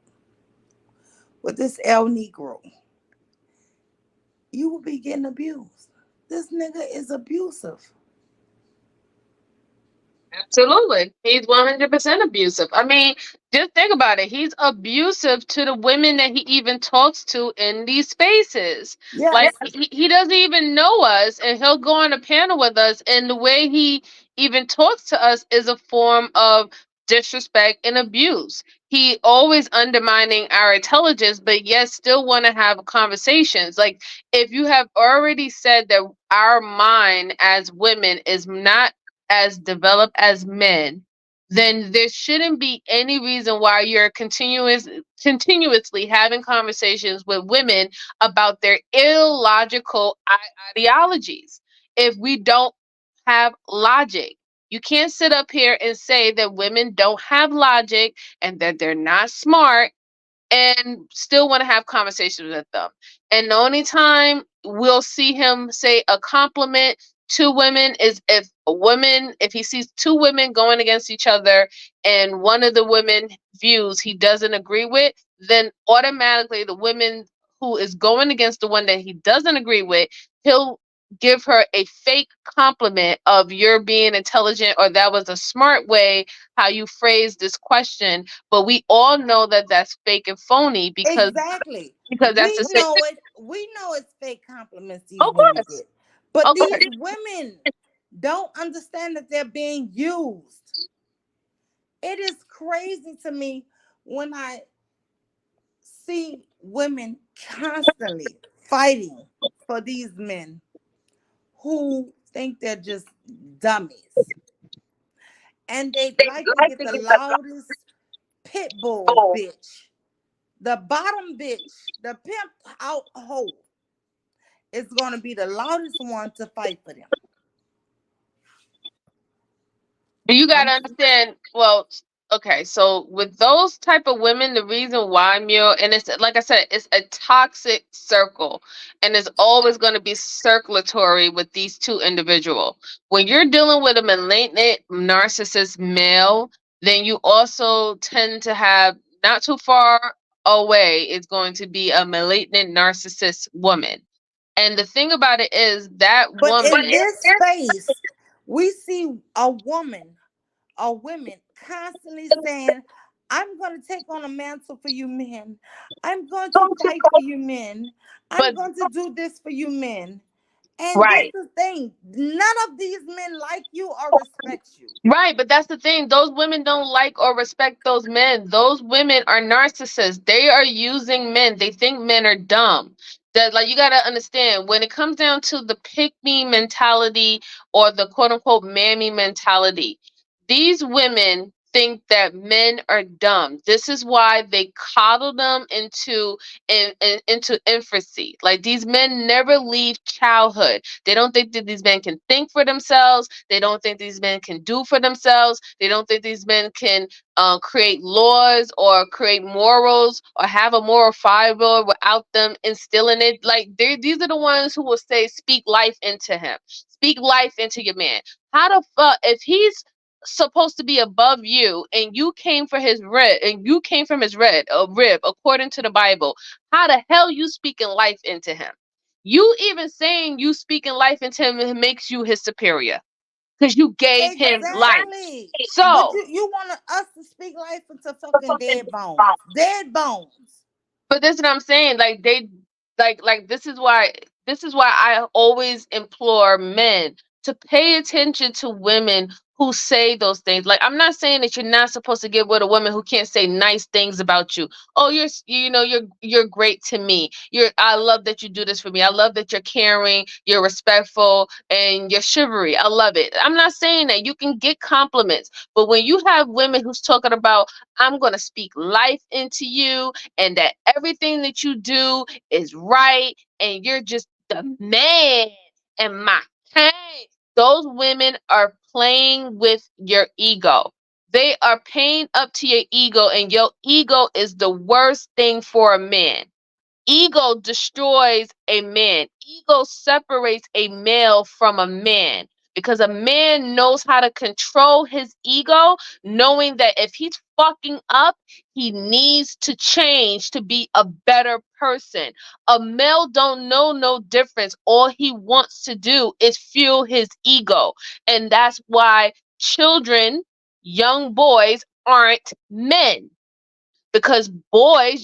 with this El Negro, you will be getting abused. This nigga is abusive. Absolutely. He's 100% abusive. I mean, just think about it. He's abusive to the women that he even talks to in these spaces. Like, Yes, he doesn't even know us, and he'll go on a panel with us, and the way he even talks to us is a form of disrespect and abuse. He always undermining our intelligence, but yet still want to have conversations. Like, if you have already said that our mind as women is not as developed as men, then there shouldn't be any reason why you're continuously having conversations with women about their illogical ideologies. If we don't have logic, you can't sit up here and say that women don't have logic and that they're not smart and still want to have conversations with them. And the only time we'll see him say a compliment two women is if a woman, if he sees two women going against each other and one of the women views he doesn't agree with, then automatically the woman who is going against the one that he doesn't agree with, he'll give her a fake compliment of you're being intelligent or that was a smart way how you phrased this question, but we all know that that's fake and phony Exactly. because that's We the same. know it. We know it's fake compliments these Of women course, get. But of these course. women don't understand that they're being used. It is crazy to me when I see women constantly fighting for these men who think they're just dummies. And they like to get the loudest pit bull bitch. The bottom bitch, the pimp out hoe, is going to be the loudest one to fight for them. You got I'm to understand. Well, okay, so with those type of women, the reason why, Mule, and it's like I said, it's a toxic circle, and it's always going to be circulatory with these two individuals. When you're dealing with a malignant narcissist male, then you also tend to have not too far away is going to be a malignant narcissist woman. And the thing about it is that But in woman. this space, we see a woman or women constantly saying, I'm going to take on a mantle for you men. I'm going to fight for you men. I'm But going to do this for you men. And this right. is the thing, none of these men like you or respect you. Right, but that's the thing. Those women don't like or respect those men. Those women are narcissists. They are using men. They think men are dumb. That like you gotta understand when it comes down to the pick me mentality or the quote unquote mammy mentality, these women think that men are dumb. This is why they coddle them into infancy. Like these men never leave childhood. They don't think that these men can think for themselves. They don't think these men can do for themselves. They don't think these men can create laws or create morals or have a moral fiber without them instilling it. Like these are the ones who will say, "Speak life into him. Speak life into your man." How the fuck if he's supposed to be above you and you came for his rib and you came from his rib according to the Bible, how the hell you speaking life into him? You even saying you speaking life into him makes you his superior because you gave him life. Exactly. But So, you want us to speak life into fucking dead bones. Dead bones. but this is what I'm saying. Like they, like this is why I always implore men to pay attention to women who say those things. Like I'm not saying that you're not supposed to get with a woman who can't say nice things about you. Oh, you're great to me. I love that you do this for me. I love that you're caring, you're respectful, and you're chivalry. I love it. I'm not saying that you can get compliments, but when you have women who's talking about I'm gonna speak life into you and that everything that you do is right and you're just the man and my king. Those women are playing with your ego. They are paying up to your ego, and your ego is the worst thing for a man. Ego destroys a man. Ego separates a male from a man because a man knows how to control his ego, knowing that if he's fucking up, he needs to change to be a better person. A male don't know no difference. All he wants to do is fuel his ego. And that's why children, young boys aren't men because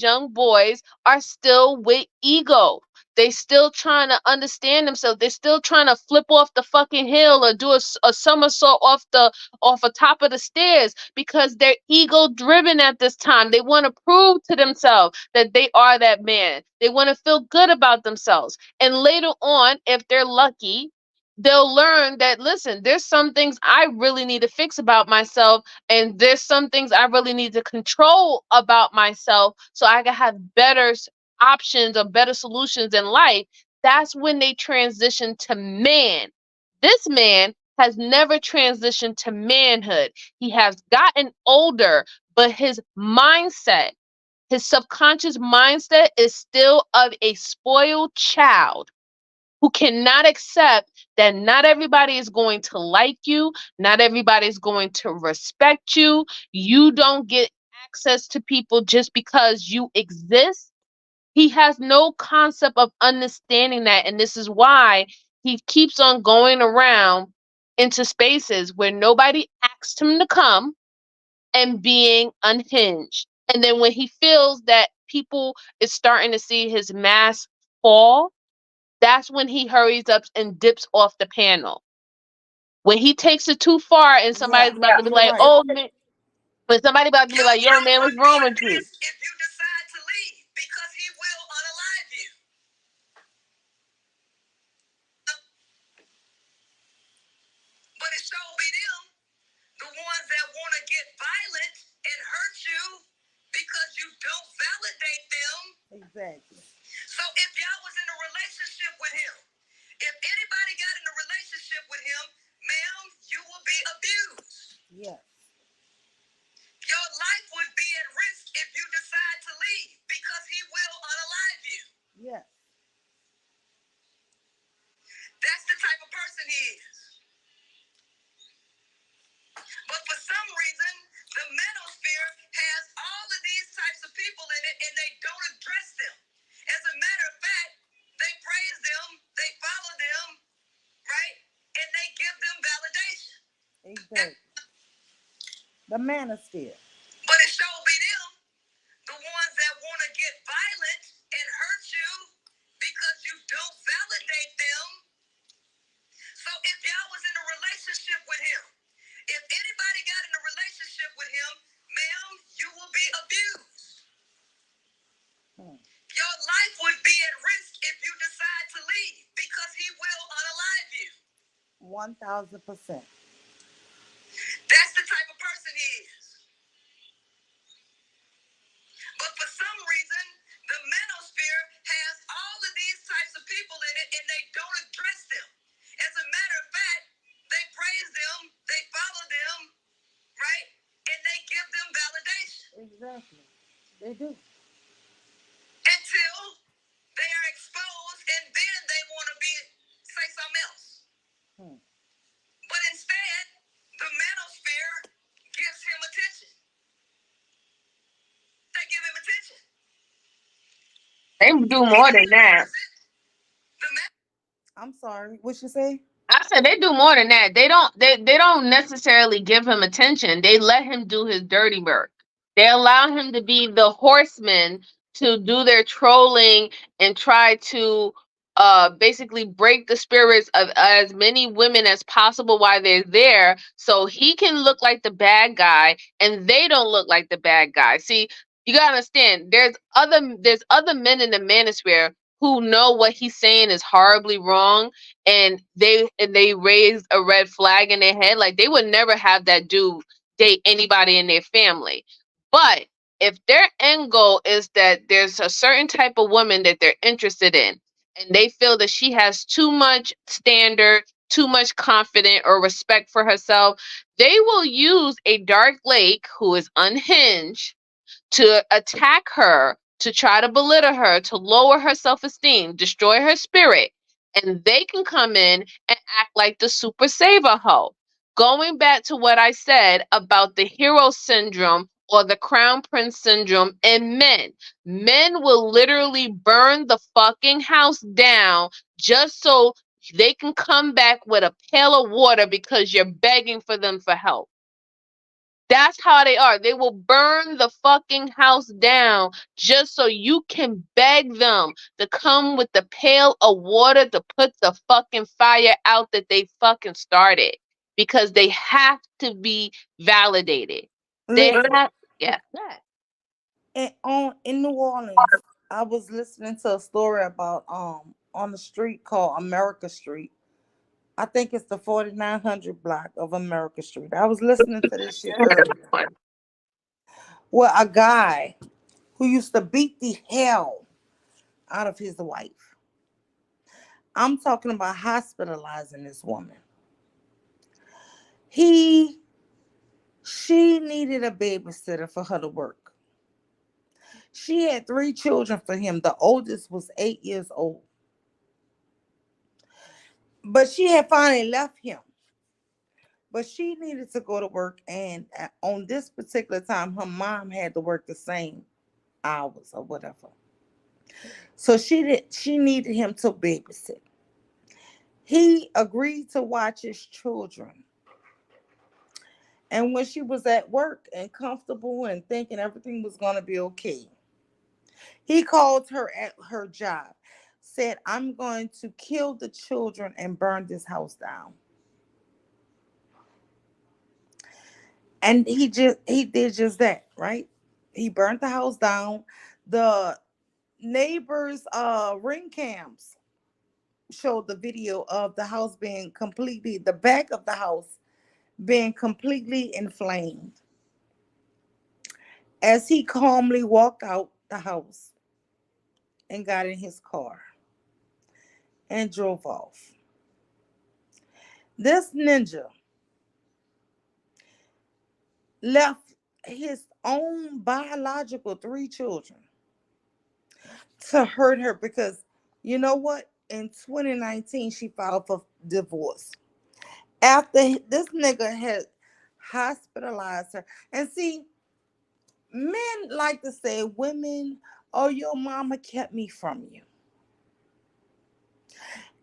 young boys, are still with ego. They still trying to understand themselves. They're still trying to flip off the fucking hill or do a somersault off the top of the stairs because they're ego driven at this time. They want to prove to themselves that they are that man. They want to feel good about themselves. And later on, if they're lucky, they'll learn that listen, there's some things I really need to fix about myself and there's some things I really need to control about myself so I can have better options or better solutions in life. That's when they transition to man. This man has never transitioned to manhood. He has gotten older, but his mindset, his subconscious mindset is still of a spoiled child. who cannot accept that not everybody is going to like you, not everybody is going to respect you. You don't get access to people just because you exist. He has no concept of understanding that. And this is why he keeps on going around into spaces where nobody asked him to come and being unhinged. And then when he feels that people is starting to see his mask fall, that's when he hurries up and dips off the panel. When he takes it too far and Yeah, somebody's about to be you're like, right. oh man, when somebody about to be like, yo man, what's Will be wrong at with you? risk if you decide to leave because he will unalive you. But it sure be them, the ones that want to get violent and hurt you because you don't validate them. Exactly. So if y'all was in a relationship with him, if anybody got in a relationship with him, ma'am, you will be abused. Yes. Your life would be at risk if you decide to leave because he will unalive you. Yes. That's the type of person he is. But for some reason, the manosphere has all of these types of people in it and they don't address them. As a matter of fact, they praise them, they follow them, right? And they give them validation. Exactly. The manosphere. But it sure be them, the ones that want to get violent and hurt you because you don't validate them. So if y'all was in a relationship with him, if anybody got in a relationship with him, ma'am, you will be abused. Your life would be at risk if you decide to leave because he will unalive you. 1000%. That's the type of person he is. But for some reason, the manosphere has all of these types of people in it and they don't address them. As a matter of fact, they praise them, they follow them, right? And they give them validation. Exactly. They do. Until they are exposed and then they want to say something else. But instead, the manosphere gives him attention. They give him attention. They do more than that. I'm sorry. What you say? I said they do more than that. They don't necessarily give him attention. They let him do his dirty work. They allow him to be the horseman to do their trolling and try to basically break the spirits of as many women as possible while they're there so he can look like the bad guy and they don't look like the bad guy. See, you gotta understand there's other men in the manosphere who know what he's saying is horribly wrong and they raise a red flag in their head. Like they would never have that dude date anybody in their family. But if their end goal is that there's a certain type of woman that they're interested in, and they feel that she has too much standard, too much confidence or respect for herself, they will use a dark lake who is unhinged to attack her, to try to belittle her, to lower her self esteem, destroy her spirit. And they can come in and act like the super saver hoe. Going back to what I said about the hero syndrome or the crown prince syndrome in men, men will literally burn the fucking house down just so they can come back with a pail of water because you're begging for them for help. That's how they are. They will burn the fucking house down just so you can beg them to come with the pail of water to put the fucking fire out that they fucking started because they have to be validated. They Listen, have, yeah. in New Orleans, I was listening to a story about on the street called America Street. I think it's the 4900 block of America Street. I was listening to this shit earlier. Where a guy who used to beat the hell out of his wife. I'm talking about hospitalizing this woman. He She needed a babysitter for her to work. She had three children for him. The oldest was 8 years old. But she had finally left him. But she needed to go to work, and on this particular time, her mom had to work the same hours or whatever. So she needed him to babysit. He agreed to watch his children. And when she was at work and comfortable and thinking everything was going to be okay, he called her at her job, said, "I'm going to kill the children and burn this house down." And he did just that, right? He burnt the house down. The neighbors ring cams showed the video of the house being completely, the back of the house being completely inflamed as he calmly walked out the house and got in his car and drove off. This ninja left his own biological three children to hurt her because, you know what? In 2019, she filed for divorce after this nigga had hospitalized her. And see, men like to say, women, oh, your mama kept me from you.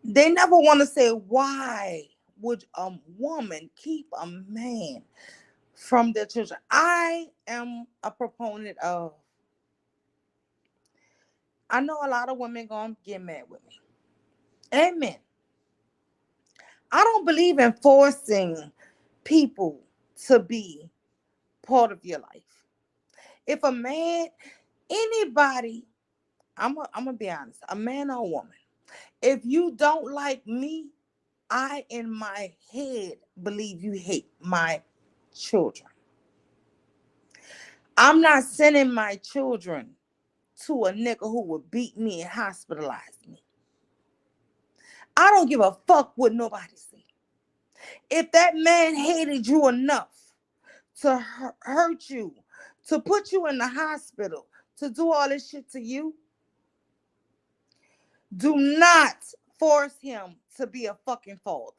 They never want to say, why would a woman keep a man from their children? I am a proponent of, I know a lot of women gonna get mad with me. Amen. I don't believe in forcing people to be part of your life. If a man, anybody, I'm gonna be honest, a man or a woman, if you don't like me, I in my head believe you hate my children. I'm not sending my children to a nigga who would beat me and hospitalize me. I don't give a fuck what nobody say. If that man hated you enough to hurt you, to put you in the hospital, to do all this shit to you, do not force him to be a fucking father.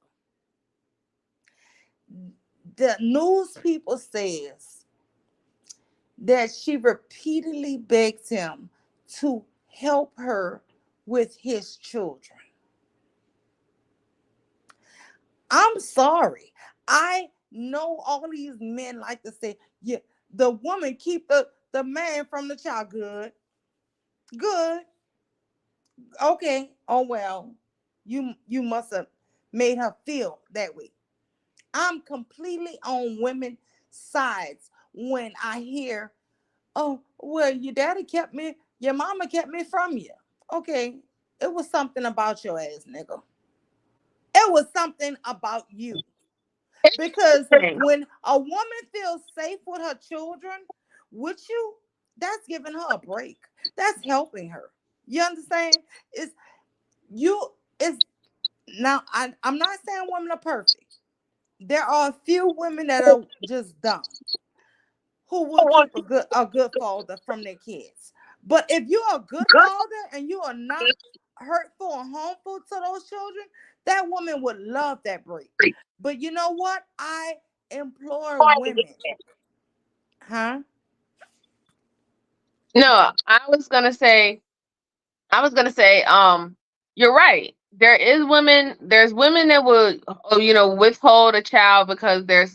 The news people says that she repeatedly begged him to help her with his children. I'm sorry. I know all these men like to say, yeah, the woman keep the man from the child. Good. Good. Okay. Oh well. You must have made her feel that way. I'm completely on women's sides when I hear, oh, well, your daddy kept me, your mama kept me from you. Okay. It was something about your ass, nigga. It was something about you. Because Interesting. when a woman feels safe with her children, with you, that's giving her a break. That's helping her. You understand? It's you. It's now. I'm not saying women are perfect. There are a few women that are just dumb who will keep a good father from their kids. But if you're a good father and you are not hurtful or harmful to those children, that woman would love that break. But you know what? I implore women, huh? No, I was gonna say, you're right. There's women that will, withhold a child because they're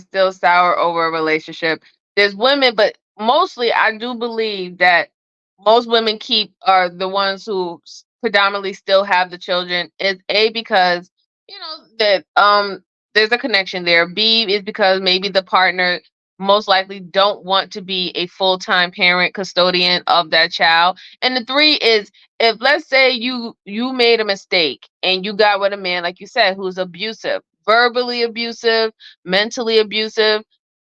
still sour over a relationship. There's women, but mostly I do believe that most women keep are the ones who predominantly still have the children. Is A, because that there's a connection there. B is because maybe the partner most likely don't want to be a full-time parent custodian of that child. And the three is, if let's say you made a mistake and you got with a man, like you said, who's abusive, verbally abusive, mentally abusive,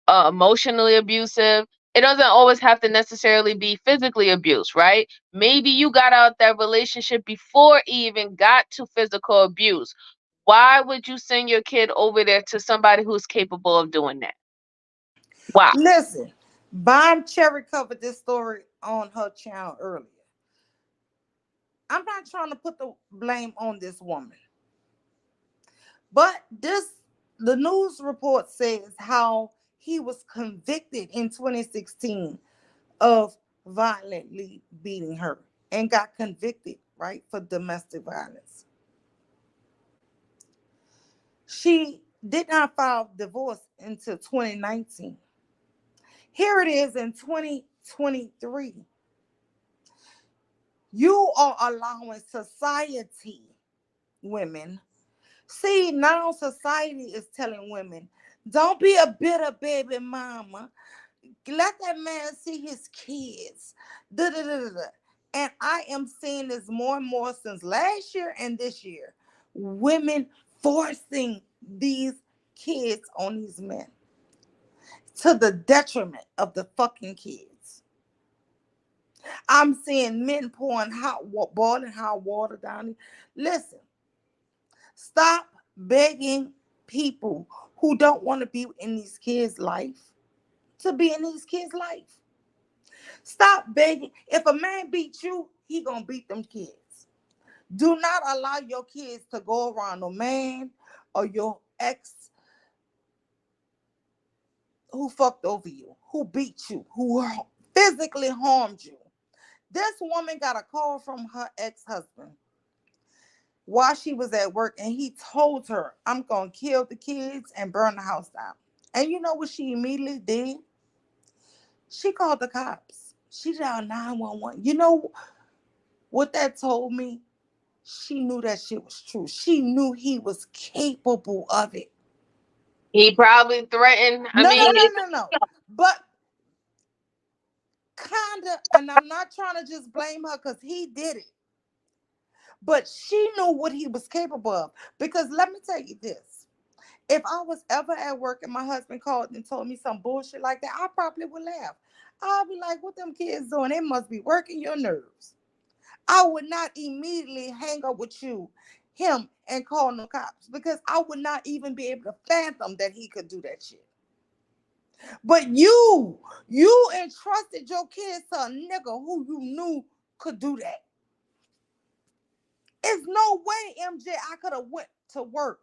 emotionally abusive. It doesn't always have to necessarily be physically abuse, right? Maybe you got out that relationship before it even got to physical abuse. Why would you send your kid over there to somebody who's capable of doing that? Wow. Listen, Bomb Cherry covered this story on her channel earlier. I'm not trying to put the blame on this woman. But the news report says how he was convicted in 2016 of violently beating her and got convicted, right, for domestic violence. She did not file divorce until 2019. Here it is in 2023. You are allowing society, women. See, now society is telling women, don't be a bitter baby mama. Let that man see his kids. Da, da, da, da, da. And I am seeing this more and more since last year and this year. Women forcing these kids on these men to the detriment of the fucking kids. I'm seeing men pouring boiling hot water down. Listen, stop begging people who don't want to be in these kids' life to be in these kids' life. Stop begging. If a man beat you, he gonna beat them kids. Do not allow your kids to go around a man or your ex who fucked over you, who beat you, who physically harmed you. This woman got a call from her ex-husband while she was at work, and he told her, I'm gonna kill the kids and burn the house down. And you know what she immediately did? She called the cops. She dialed 911. You know what that told me? She knew that shit was true. She knew he was capable of it. He probably threatened. I No, no, mean, no, no, no. But kinda, and I'm not trying to just blame her because he did it. But she knew what he was capable of. Because let me tell you this. If I was ever at work and my husband called and told me some bullshit like that, I probably would laugh. I'll be like, what them kids doing? They must be working your nerves. I would not immediately hang up with him, and call no cops because I would not even be able to fathom that he could do that shit. But you entrusted your kids to a nigga who you knew could do that. It's no way, MJ, I could have went to work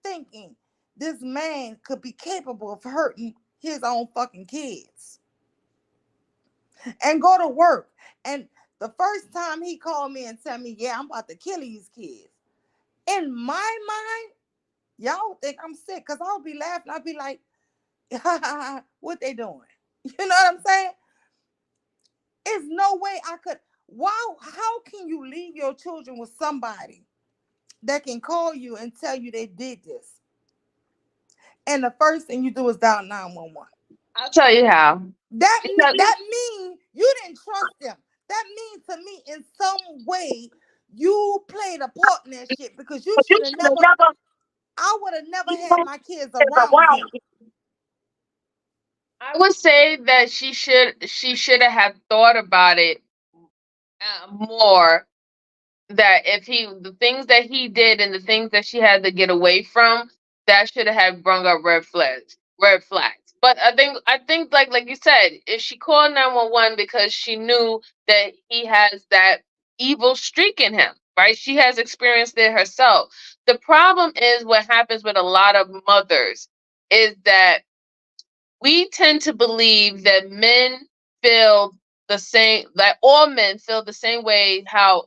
thinking this man could be capable of hurting his own fucking kids and go to work. And the first time he called me and tell me, yeah, I'm about to kill these kids. In my mind, y'all think I'm sick because I'll be laughing. I'll be like, what they doing? You know what I'm saying? There's no way I could. Wow, how can you leave your children with somebody that can call you and tell you they did this? And the first thing you do is dial 911. I'll tell you how. That Because that means you didn't trust them. That means to me in some way you played a part in that shit because you you should have should have never. never I would have never even had my kids is around around. him. I would say that she should have thought about it more, that if he the things that he did and the things that she had to get away from, that should have brung up red flags. But I think like you said, if she called 911 because she knew that he has that evil streak in him, right? She has experienced it herself. The problem is what happens with a lot of mothers is that we tend to believe that men feel the same, that all men feel the same way how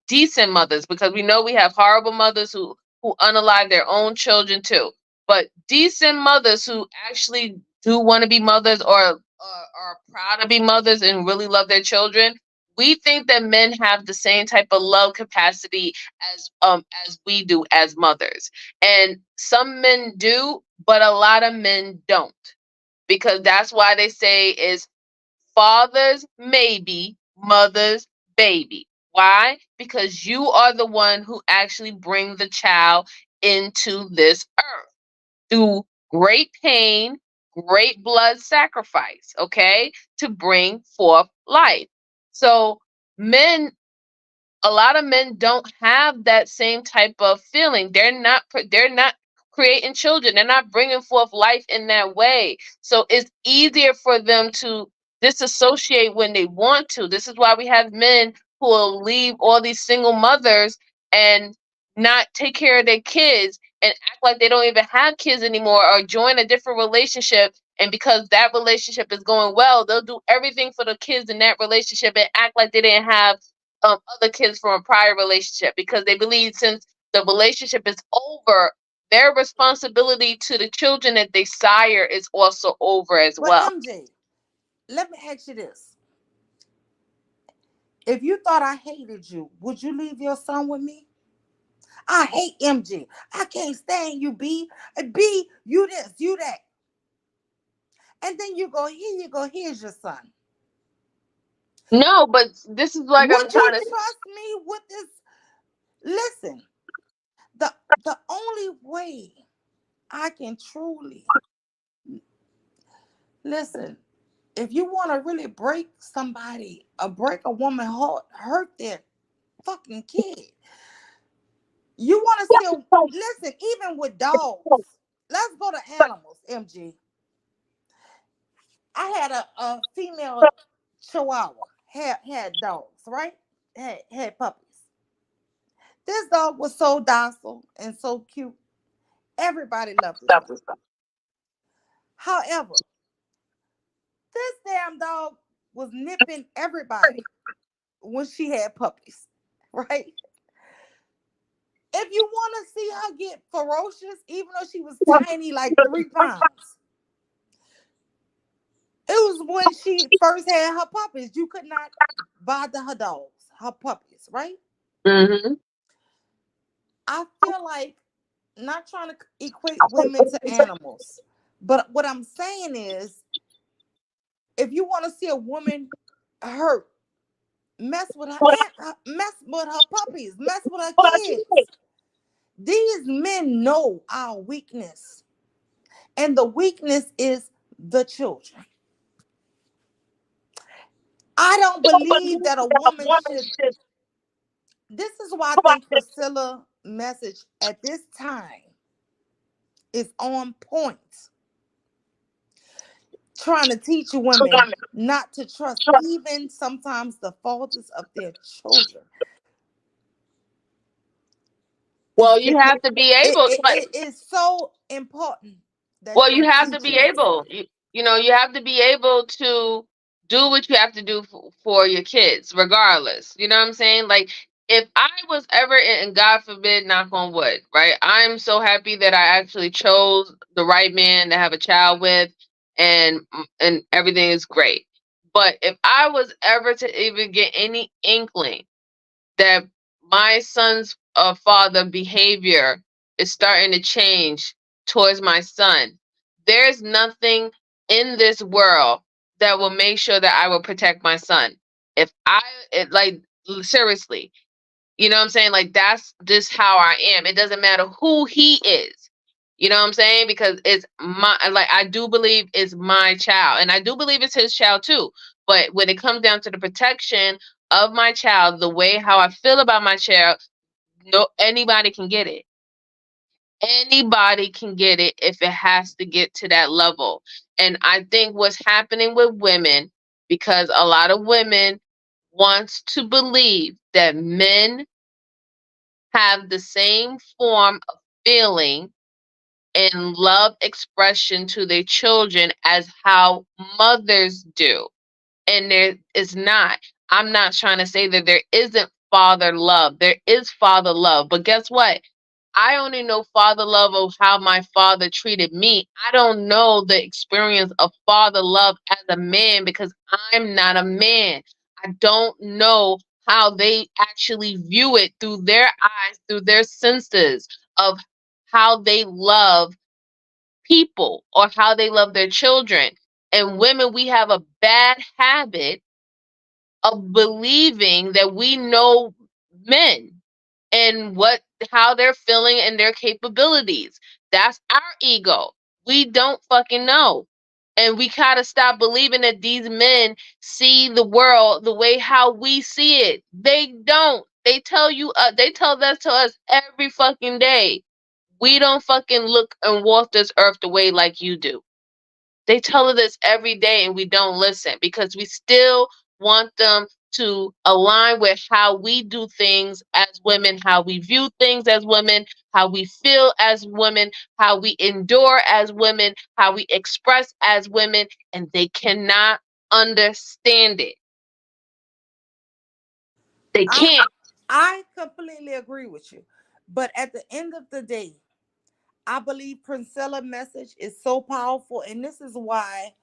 decent mothers, because we know we have horrible mothers who unalive their own children too. But decent mothers who actually do want to be mothers, or are proud to be mothers and really love their children, we think that men have the same type of love capacity as we do as mothers. And some men do, but a lot of men don't. Because that's why they say is father's maybe, mother's baby. Why? Because you are the one who actually bring the child into this earth through great pain, great blood sacrifice, okay, to bring forth life. So men a lot of men don't have that same type of feeling. They're not creating children. They're not bringing forth life in that way. So it's easier for them to disassociate when they want to. This is why we have men who will leave all these single mothers and not take care of their kids and act like they don't even have kids anymore, or join a different relationship, and because that relationship is going well, they'll do everything for the kids in that relationship and act like they didn't have other kids from a prior relationship, because they believe since the relationship is over, their responsibility to the children that they sire is also over as But well. MJ, let me ask you this. If you thought I hated you, would you leave your son with me? I hate MJ. I can't stand you, B. B, you this, you that. And then you go, here you go, here's your son. No, but this is like I'm Would you trying to. trust me with this? Listen, the the only way I can truly listen, if you want to really break somebody or break a woman heart, hurt their fucking kid. You want to still listen, even with dogs. Let's go to animals, MG. I had a female chihuahua, had dogs, right? Had puppies. This dog was so docile and so cute. Everybody loved this dog. However, this damn dog was nipping everybody when she had puppies, right? If you want to see her get ferocious, even though she was tiny, like 3 pounds, it was when she first had her puppies. You could not bother her dogs, her puppies, right? Hmm. I feel like, not trying to equate women to animals, but what I'm saying is, if you want to see a woman hurt, mess with her puppies, mess with her kids. These men know our weakness, and the weakness is the children. I don't believe that a woman should. This is why I think Priscilla message at this time is on point, trying to teach women not to trust even sometimes the fathers of their children. Well, you have to be able. It is so important that Well, you're you have to be teaching us. able. You have to be able to do what you have to do for your kids, regardless. You know what I'm saying? Like, if I was ever in, and God forbid, knock on wood, right? I'm so happy that I actually chose the right man to have a child with, and everything is great. But if I was ever to even get any inkling that my son's father behavior is starting to change towards my son, there's nothing in this world that will make sure that I will protect my son. If I like, seriously, you know what I'm saying? Like, that's just how I am. It doesn't matter who he is. You know what I'm saying? Because it's my, like, I do believe it's my child, and I do believe it's his child too. But when it comes down to the protection of my child, the way how I feel about my child, no, anybody can get it. Anybody can get it if it has to get to that level. And I think what's happening with women, because a lot of women wants to believe that men have the same form of feeling and love expression to their children as how mothers do. And there is not. I'm not trying to say that there isn't father love. There is father love. But guess what? I only know father love of how my father treated me. I don't know the experience of father love as a man, because I'm not a man. I don't know how they actually view it through their eyes, through their senses of how they love people or how they love their children. And women, we have a bad habit of believing that we know men and what how they're feeling and their capabilities. That's our ego. We don't fucking know. And we gotta stop believing that these men see the world the way how we see it. They don't. They tell that to us every fucking day. We don't fucking look and walk this earth the way like you do. They tell us this every day, and we don't listen because we still want them to align with how we do things as women, how we view things as women, how we feel as women, how we endure as women, how we express as women, and they cannot understand it. They I can't. I completely agree with you. But at the end of the day, I believe Princella message is so powerful, and this is why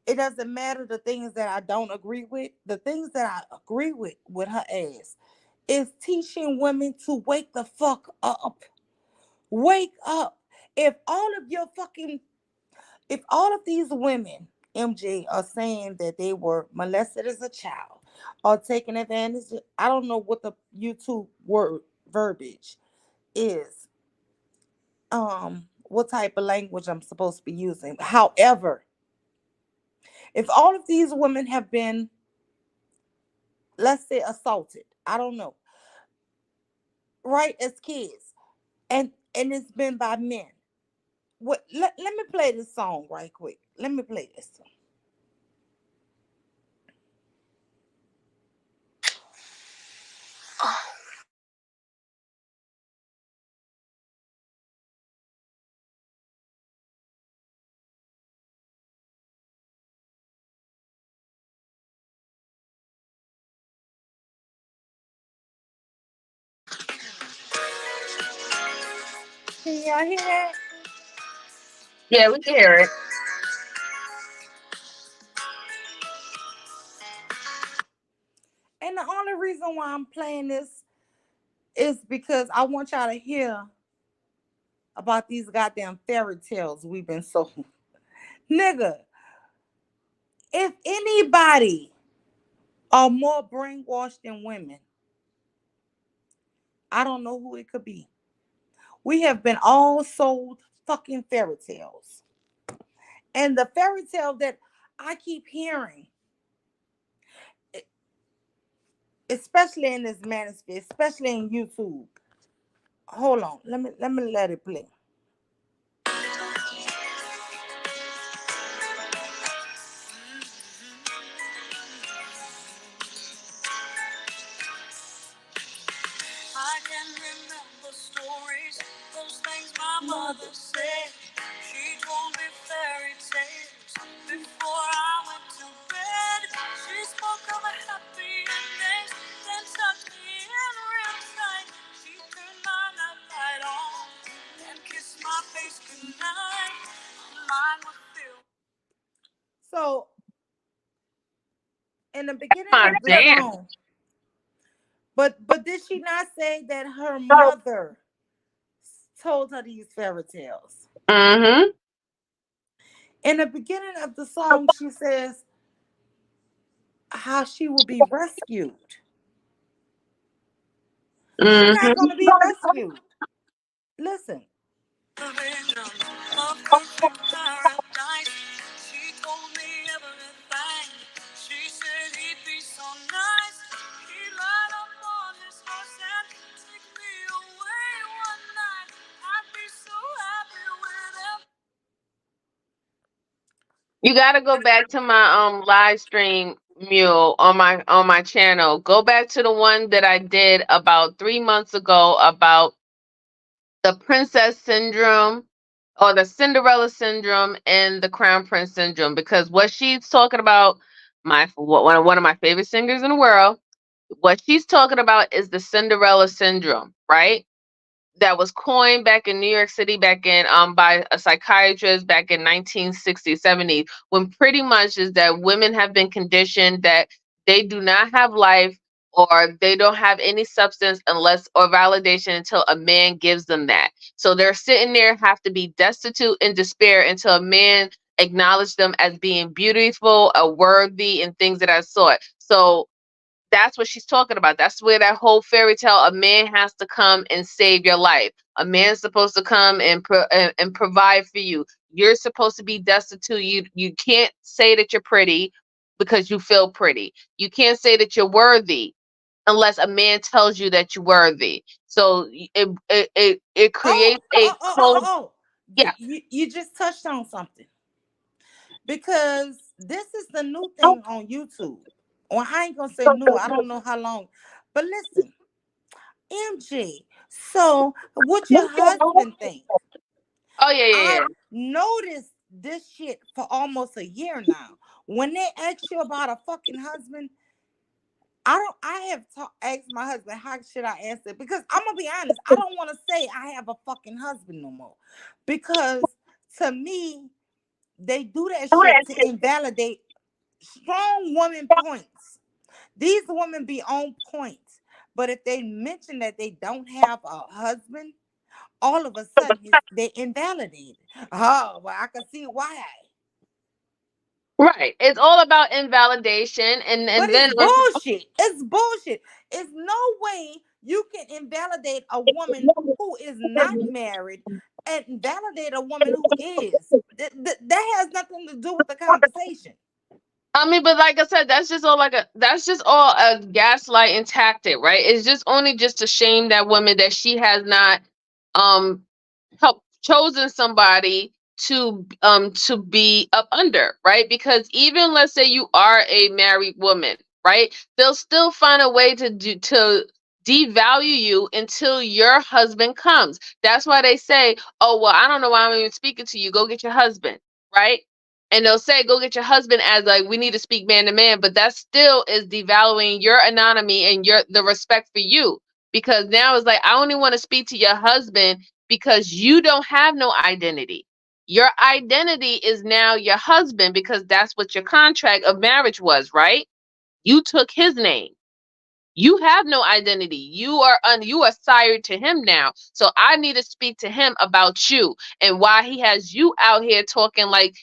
it doesn't matter the things that I don't agree with. The things that I agree with her ass is teaching women to wake the fuck up. Wake up. If all of your fucking if all of these women, MJ, are saying that they were molested as a child or taken advantage, I don't know what the YouTube word verbiage is, what type of language I'm supposed to be using. However, if all of these women have been, let's say, assaulted, I don't know, right, as kids, and it's been by men. Let me play this song right quick. Let me play this song. Can y'all hear that? Yeah, we can hear it. And the only reason why I'm playing this is because I want y'all to hear about these goddamn fairy tales we've been sold. Nigga, if anybody are more brainwashed than women, I don't know who it could be. We have been all sold fucking fairy tales. And the fairy tale that I keep hearing, e- especially in this manosphere, especially in YouTube. Hold on, let me let it play. I can remember stories, those things my mother said. She told me fairy tales before I went to bed. She spoke of a happy ending, then tucked me in real tight. She turned my nightlight on and kissed my face goodnight. Mine would feel. So, in the beginning Oh, of the damn. song, but did she not say that her mother told her these fairy tales? Mm-hmm. In the beginning of the song, she says how she will be rescued. She's not Mm-hmm. going to be rescued. Listen. Of paradise. She told me everything. She said he'd be so nice. He'd ride up on his horse and take me away one night. I'd be so happy with him. You gotta go back to my live stream mule on my channel. Go back to the one that I did about 3 months ago about the princess syndrome or the Cinderella syndrome and the crown prince syndrome, because what she's talking about, one of my favorite singers in the world, what she's talking about is the Cinderella syndrome, right? That was coined back in New York City back in by a psychiatrist back in 1960s, 70s, when pretty much is that women have been conditioned that they do not have life or they don't have any substance unless or validation until a man gives them that. So they're sitting there, have to be destitute and despair until a man acknowledge them as being beautiful, worthy, and things of that sort. So that's what she's talking about. That's where that whole fairy tale, a man has to come and save your life. A man's supposed to come and provide for you. You're supposed to be destitute. You can't say that you're pretty because you feel pretty. You can't say that you're worthy unless a man tells you that you're worthy. So it Oh, creates oh, a oh, oh, oh, close. oh. Yeah. You just touched on something because this is the new thing on YouTube. Well, I ain't gonna say new. I don't know how long. But listen, MG. So what your husband thinks? Oh yeah, yeah, I've yeah. noticed this shit for almost a year now. When they ask you about a fucking husband, I don't. I have asked my husband, how should I answer? Because I'm gonna be honest, I don't want to say I have a fucking husband no more, because to me they do that shit to invalidate strong woman points. These women be on points, but if they mention that they don't have a husband, all of a sudden they invalidate. Oh, well, I can see why. Right. It's all about invalidation, But and it's then on bullshit. It's bullshit. It's no way you can invalidate a woman who is not married and validate a woman who is. That has nothing to do with the conversation. I mean, but like I said, that's just all a gaslighting tactic, right? It's just only just to shame that woman that she has not um help chosen somebody to be up under, right? Because even let's say you are a married woman, right? They'll still find a way to devalue you until your husband comes. That's why they say, "Oh, well, I don't know why I'm even speaking to you. Go get your husband." Right? And they'll say, "Go get your husband," as like we need to speak man to man, but that still is devaluing your anonymity and your the respect for you. Because now it's like I only want to speak to your husband because you don't have no identity. Your identity is now your husband because that's what your contract of marriage was, right? You took his name. You have no identity. You are sired to him now. So I need to speak to him about you and why he has you out here talking like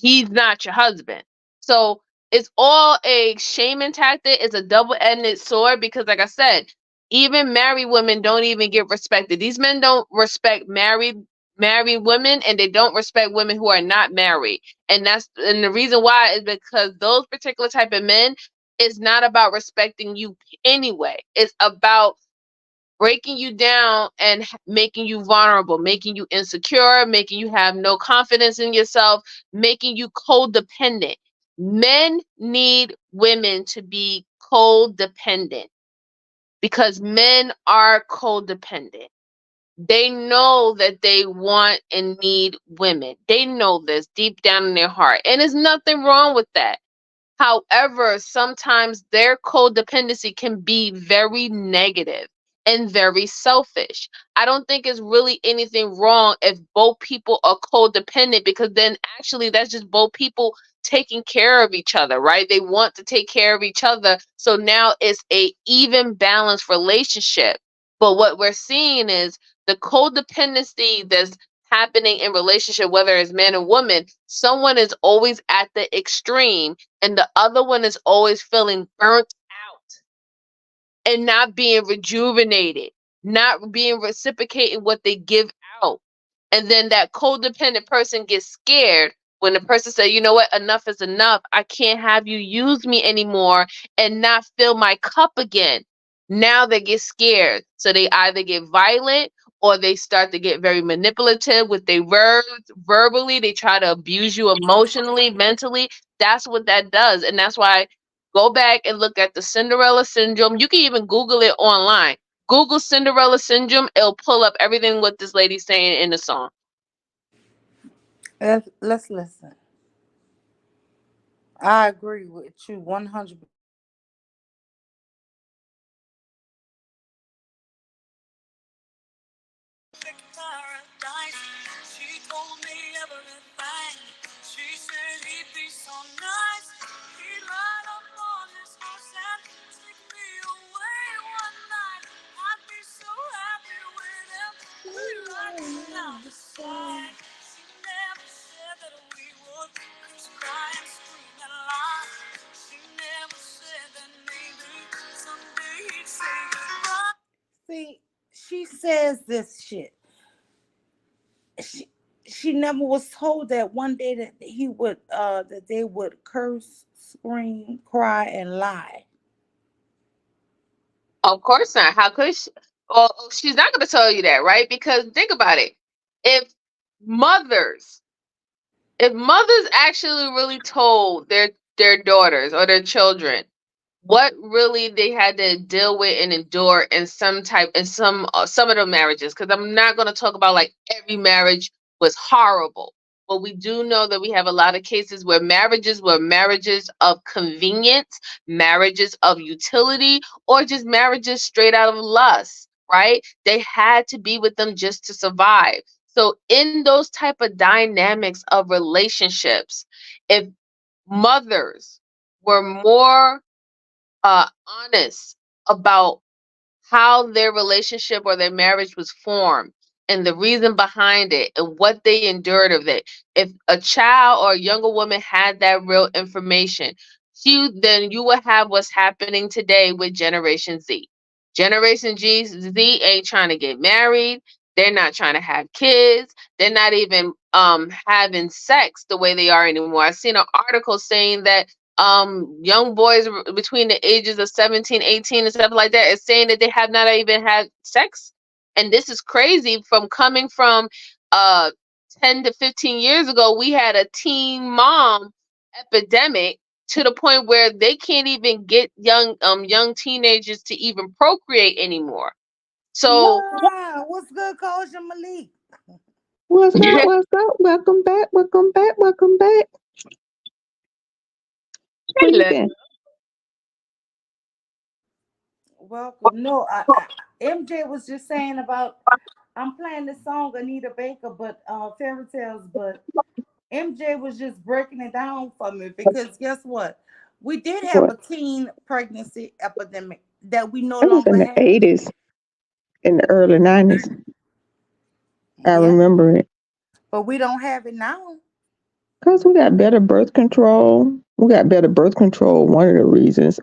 he's not your husband. So it's all a shaming tactic. It's a double-edged sword because, like I said, even married women don't even get respected. These men don't respect married women, and they don't respect women who are not married. And the reason why is because those particular type of men is not about respecting you anyway. It's about breaking you down and making you vulnerable, making you insecure, making you have no confidence in yourself, making you codependent. Men need women to be codependent because men are codependent. They know that they want and need women. They know this deep down in their heart. And there's nothing wrong with that. However, sometimes their codependency can be very negative and very selfish. I don't think it's really anything wrong if both people are codependent because then actually that's just both people taking care of each other, right? They want to take care of each other. So now it's a even balanced relationship. But what we're seeing is the codependency that's happening in relationship, whether it's man or woman, someone is always at the extreme and the other one is always feeling burnt out and not being rejuvenated, not being reciprocating what they give out. And then that codependent person gets scared when the person says, you know what, enough is enough. I can't have you use me anymore and not fill my cup again. Now they get scared. So they either get violent or they start to get very manipulative with their words verbally. They try to abuse you emotionally, mentally. That's what that does. And that's why go back and look at the Cinderella syndrome. You can even Google it online. Google Cinderella syndrome. It'll pull up everything what this lady's saying in the song. Let's listen. I agree with you 100%. Paradise. She told me everything. She said he'd be so nice. He'd ride up on his horse and take me away one night. I'd be so happy with him. We'd ride down the side. She never said that we would cry and scream and lie. She never said that maybe someday he'd say goodbye. See, she says this shit. She she never was told that one day that he would that they would curse, scream, cry, and lie. Of course not. How could she? Well, she's not going to tell you that, right? Because think about it. If mothers, if mothers actually really told their daughters or their children, what really they had to deal with and endure in some of the marriages, because I'm not going to talk about like every marriage was horrible, but we do know that we have a lot of cases where marriages were marriages of convenience, marriages of utility, or just marriages straight out of lust, right? They had to be with them just to survive. So in those type of dynamics of relationships, if mothers were more honest about how their relationship or their marriage was formed and the reason behind it and what they endured of it. If a child or a younger woman had that real information, then you will have what's happening today with Generation Z. Z ain't trying to get married. They're not trying to have kids. They're not even having sex the way they are anymore. I seen an article saying that young boys between the ages of 17, 18, and stuff like that is saying that they have not even had sex. And this is crazy from coming from uh 10 to 15 years ago. We had a teen mom epidemic to the point where they can't even get young teenagers to even procreate anymore. So Wow, what's good, Coach Malik? What's up? What's up? Welcome back. Welcome back. Welcome back. Where you been? Welcome. No, MJ was just saying about I'm playing the song Anita Baker, but fairy tales, but MJ was just breaking it down for me because guess what? We did have What? a teen pregnancy epidemic that we no It was in longer the have. 80s, in the early 90s. I Yeah, remember it. but we don't have it now. Because we got better birth control. We got better birth control. One of the reasons.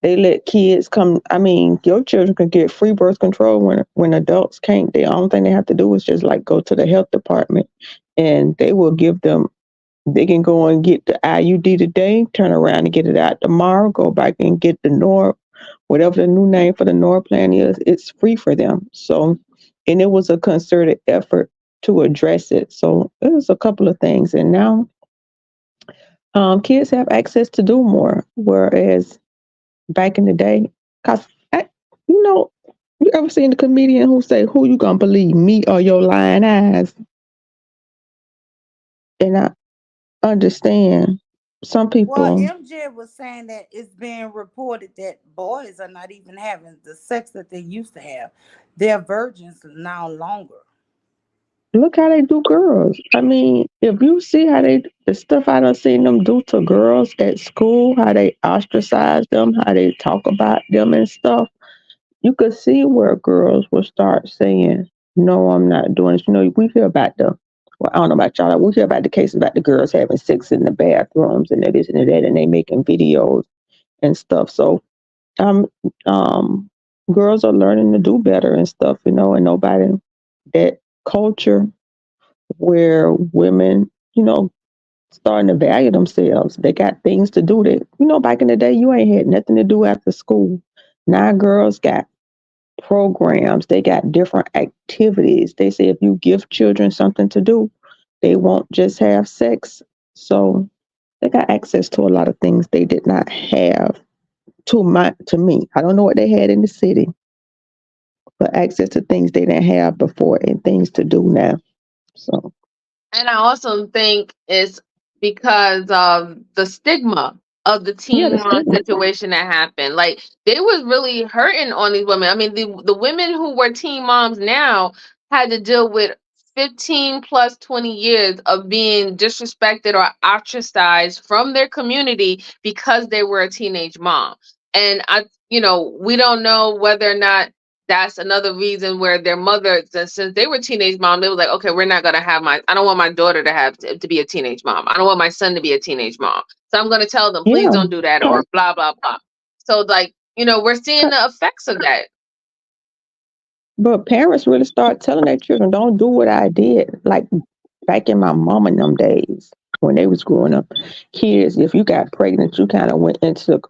They let kids come. I mean, your children can get free birth control when adults can't. The only thing they have to do is just like go to the health department and they will give them. They can go and get the IUD today, turn around and get it out tomorrow, go back and get the Nor, whatever the new name for the Nor plan is, it's free for them. So, and it was a concerted effort to address it. So it was a couple of things. And now kids have access to do more, whereas back in the day, because, you know, you ever seen the comedian who say, who you gonna believe, me or your lying eyes? And I understand some Well, people. MJ was saying that it's being reported that boys are not even having the sex that they used to have. They're virgins now longer. Look how they do girls. I mean, if you see how the stuff I done seen them do to girls at school, how they ostracize them, how they talk about them and stuff, you could see where girls will start saying, no, I'm not doing this. You know, we hear about well, I don't know about y'all, we hear about the cases about the girls having sex in the bathrooms and this and that, and they making videos and stuff. So, um, um, girls are learning to do better and stuff, and nobody, that culture where women, starting to value themselves. They got things to do that, back in the day, you ain't had nothing to do after school. Now girls got programs, they got different activities. They say if you give children something to do, they won't just have sex. So they got access to a lot of things they did not have to me. I don't know what they had in the city, but access to things they didn't have before and things to do now. So And I also think it's because of the stigma of the yeah, teen the mom stigma. situation that happened. Like they was really hurting on these women. I mean, the women who were teen moms now had to deal with 15 plus 20 years of being disrespected or ostracized from their community because they were a teenage mom. And we don't know whether or not that's another reason where their mother, since they were teenage mom, they were like, okay, we're not gonna have I don't want my daughter to have to be a teenage mom. I don't want my son to be a teenage mom. So I'm gonna tell them, please Yeah. don't do that or blah blah blah. So like, we're seeing the effects of that. But parents really start telling their children, don't do what I did. Like back in my mom and them days when they was growing up, kids, if you got pregnant, you kind of went into the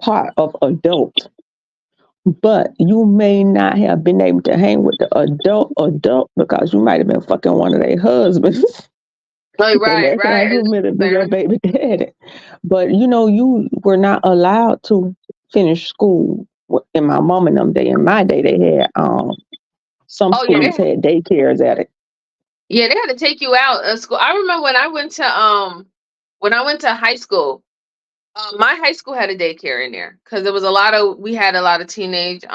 part of adult. But you may not have been able to hang with the adult because you might have been fucking one of their husbands. Like and right, that's right. not It's who meant to be your very baby daddy. But you were not allowed to finish school. In my mom and them day, in my day, they had some oh yeah, schools had daycares at it. yeah, they had to take you out of school. I remember when I went to high school. My high school had a daycare in there because there was we had a lot of teenage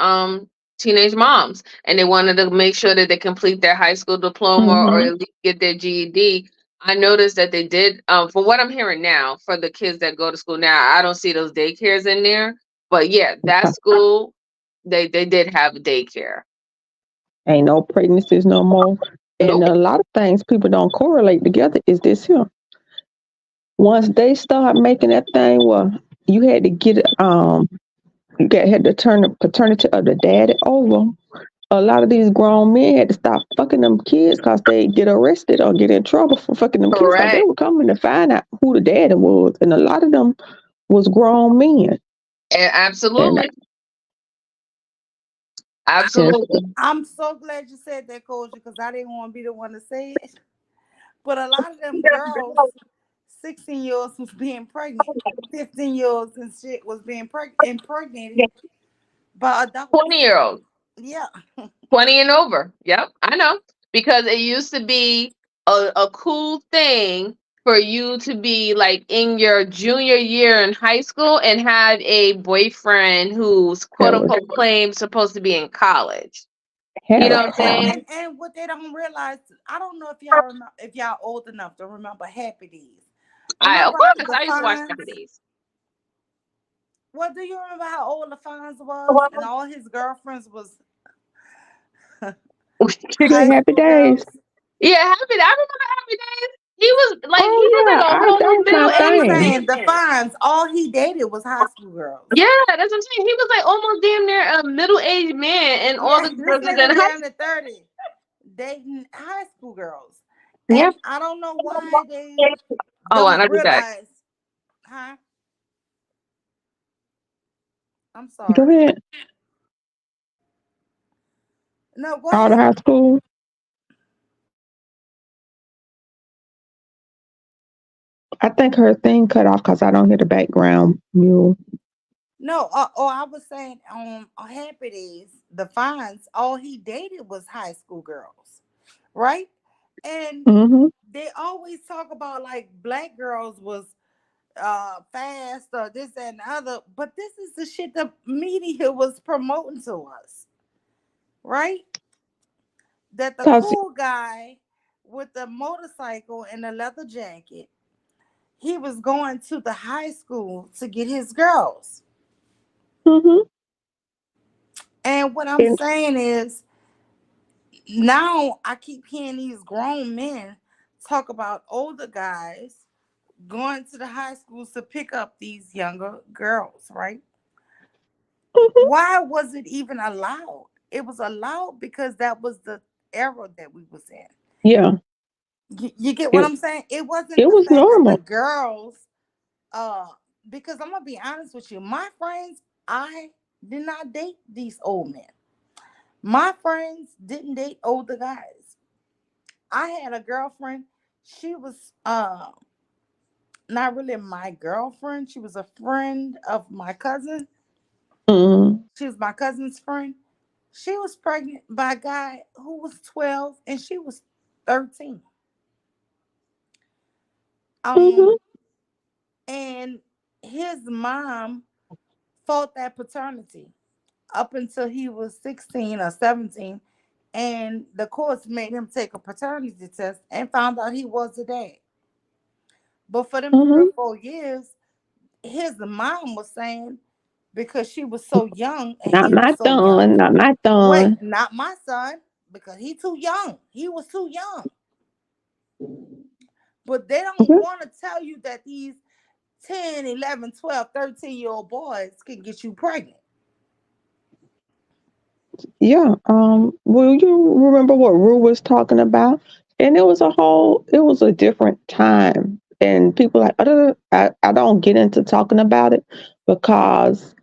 moms, and they wanted to make sure that they complete their high school diploma or Hmm. at least get their GED. I noticed that they did. From what I'm hearing now, for the kids that go to school now, I don't see those daycares in there. But yeah, that school they did have a daycare. Ain't no pregnancies no more. And Nope. a lot of things people don't correlate together is this here. Once they start making that thing, well, you had to get had to turn the paternity of the daddy over. A lot of these grown men had to stop fucking them kids because they get arrested or get in trouble for fucking them kids because they Correct. were coming to find out who the daddy was, and a lot of them was grown men. And And absolutely, yes, absolutely. I'm so glad you said that, Coach, because I didn't want to be the one to say it. But a lot of them girls, 16-year-olds was being pregnant, 15-year-olds and shit was being impregnated by adults. 20-year olds. Yeah. 20 and over. Yep, I know. Because it used to be a cool thing for you to be like in your junior year in high school and have a boyfriend who's quote that was unquote claimed supposed to be in college. You know Harry. what I'm saying? And what they don't realize, I don't know if y'all remember, if y'all old enough to remember Happy Days. Of Remember course, the I used to watch Fonz? Happy Well, do you remember how old the Fonz was and all his girlfriends was Good high Days. happy school days. girls? Yeah, I remember Happy Days. He was Oh like yeah, a that whole was my middle I'm aged thing. saying the man. Fonz, all he dated was high school girls. Yeah, that's what I'm saying. He was like almost damn near a middle aged man, and all Yeah, the this girls was in nigga high down to 30 dating high school girls. school. Yeah. And I don't know why they Oh, and don't I'll be back. realize, huh? I'm Go sorry. ahead. No, go All the ahead. high school. I think her thing cut off because I don't hear the background mule. No, I was saying on Happy Days, the Fonz, all he dated was high school girls, right? And Hmm. they always talk about like black girls was fast or this and the other, but this is the shit the media was promoting to us, right? That the Cause cool guy with the motorcycle and the leather jacket, he was going to the high school to get his girls. hmm And what I'm and saying is, now I keep hearing these grown men talk about older guys going to the high schools to pick up these younger girls, right? mhm, Why was it even allowed? It was allowed because that was the era that we was in. yeah, You get what it I'm saying? It wasn't it the was fact that the normal. girls, uh, because I'm gonna be honest with you, my friends, I did not date these old men. My friends didn't date older guys. I had a girlfriend. She was not really my girlfriend. She was a friend of my cousin. Mm-hmm. She was my cousin's friend. She was pregnant by a guy who was 12 and she was 13. Um, Mm-hmm. and his mom fought that paternity up until he was 16 or 17. And the courts made him take a paternity test and found out he was the dad. But for them three Mm-hmm. or 4 years, his mom was saying because she was so young and Not he was my so young. thon. Not my Wait, thon. not my son, because he too young. He was too young. But they don't Mhm. want to tell you that these 10, 11, 12, 13-year-old boys can get you pregnant. Yeah. Well, you remember what Rue was talking about? And it was a different time. And people like, I don't get into talking about it because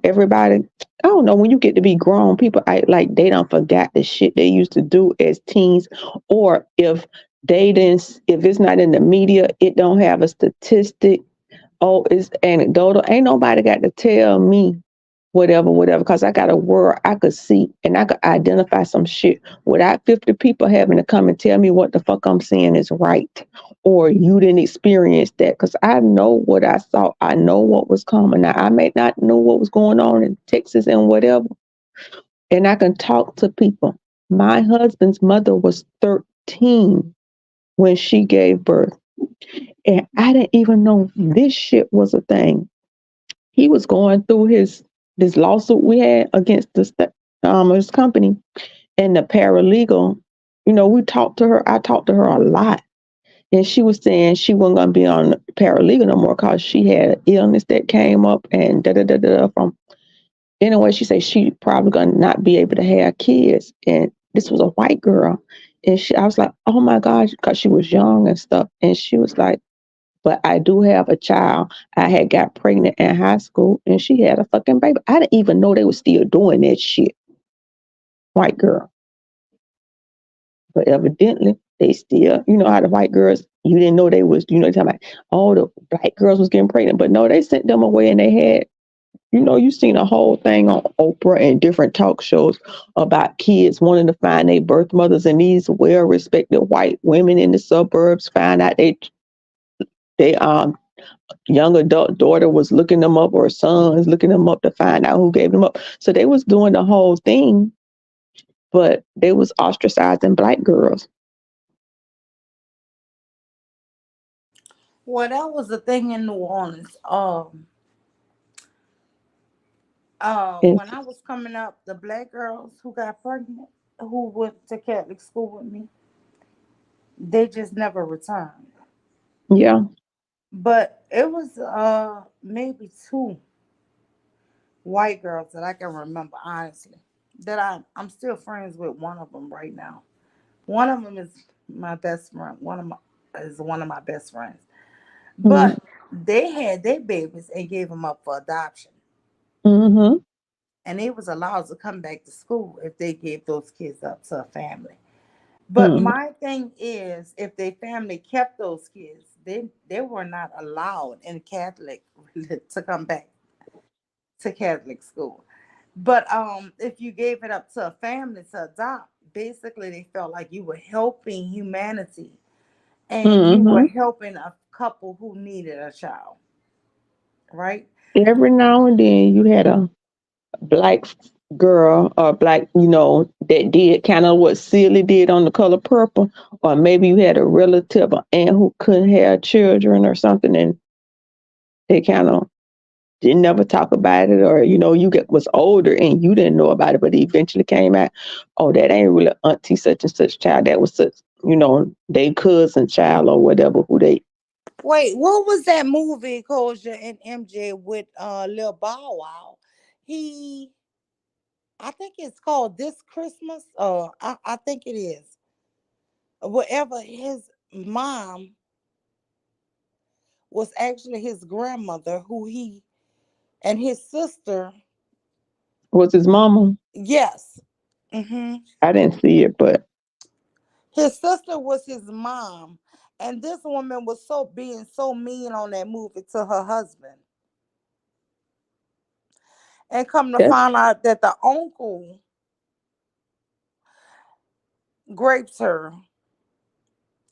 everybody, I don't know, when you get to be grown, people act like they don't forgot the shit they used to do as teens, or if They didn't. If it's not in the media, it don't have a statistic. Oh, it's anecdotal. Ain't nobody got to tell me whatever, whatever, because I got a world I could see and I could identify some shit without 50 people having to come and tell me what the fuck I'm saying is right or you didn't experience that. Because I know what I saw. I know what was coming. Now, I may not know what was going on in Texas and whatever, and I can talk to people. My husband's mother was 13 when she gave birth, and I didn't even know this shit was a thing. He was going through his this lawsuit we had against his company, and the paralegal. We talked to her. I talked to her a lot, and she was saying she wasn't gonna be on paralegal no more because she had an illness that came up and da da da da from. Anyway, she said she probably gonna not be able to have kids, and this was a white girl, and I was like, oh my gosh, because she was young and stuff, and she was like, but I do have a child. I had got pregnant in high school and she had a fucking baby. I didn't even know they were still doing that shit. White girl. But evidently they still, how the white girls, you didn't know they was, talking about, oh, the black girls was getting pregnant. But no, they sent them away and they had, you seen a whole thing on Oprah and different talk shows about kids wanting to find their birth mothers, and these well respected white women in the suburbs find out they young adult daughter was looking them up or sons looking them up to find out who gave them up. So they was doing the whole thing, but they was ostracizing black girls. Well, that was the thing in New Orleans. And When I was coming up, the black girls who got pregnant, who went to Catholic school with me, they just never returned. yeah. But it was maybe two white girls that I can remember honestly. That I'm still friends with one of them right now. One of them is my best friend. One of my best friends. Mm-hmm. But they had their babies and gave them up for adoption. Mm-hmm. And they was allowed to come back to school if they gave those kids up to a family. But my thing is, if their family kept those kids, they were not allowed in Catholic to come back to Catholic school. But if you gave it up to a family to adopt, basically they felt like you were helping humanity and you were Mm-hmm. helping a couple who needed a child, right? Every now and then you had a black girl or black, that did kind of what Celie did on The Color Purple, or maybe you had a relative or aunt who couldn't have children or something, and they kind of didn't never talk about it, or you was older and you didn't know about it, but it eventually came out, oh, that ain't really auntie such and such child, that was such, they cousin child or whatever who they. Wait, what was that movie Koja and MJ with Lil Bow Wow? He I think it's called This Christmas. I think it is. Whatever his mom was actually his grandmother, who he and his sister. Was his mama? Yes. Hmm. I didn't see it, but His sister was his mom. And this woman was so being so mean on that movie to her husband. And come to that's find out that the uncle raped her.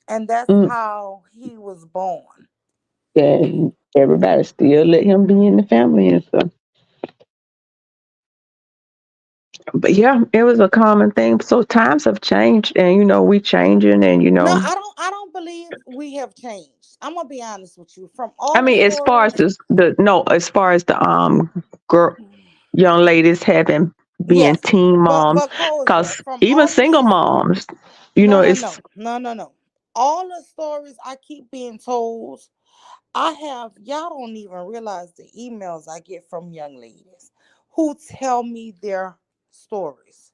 And that's mm, how he was born. and everybody still let him be in the family and stuff. But yeah, it was a common thing. So times have changed, and we changing, and No, I don't believe we have changed. I'm gonna be honest with you. From I all the mean, as far as stories, the no, as far as the girl, young ladies having being yes. teen moms, But Koja, because from even all of single these, moms, no, no, it's no, no, no, no. All the stories I keep being told, I have y'all don't even realize the emails I get from young ladies who tell me their stories.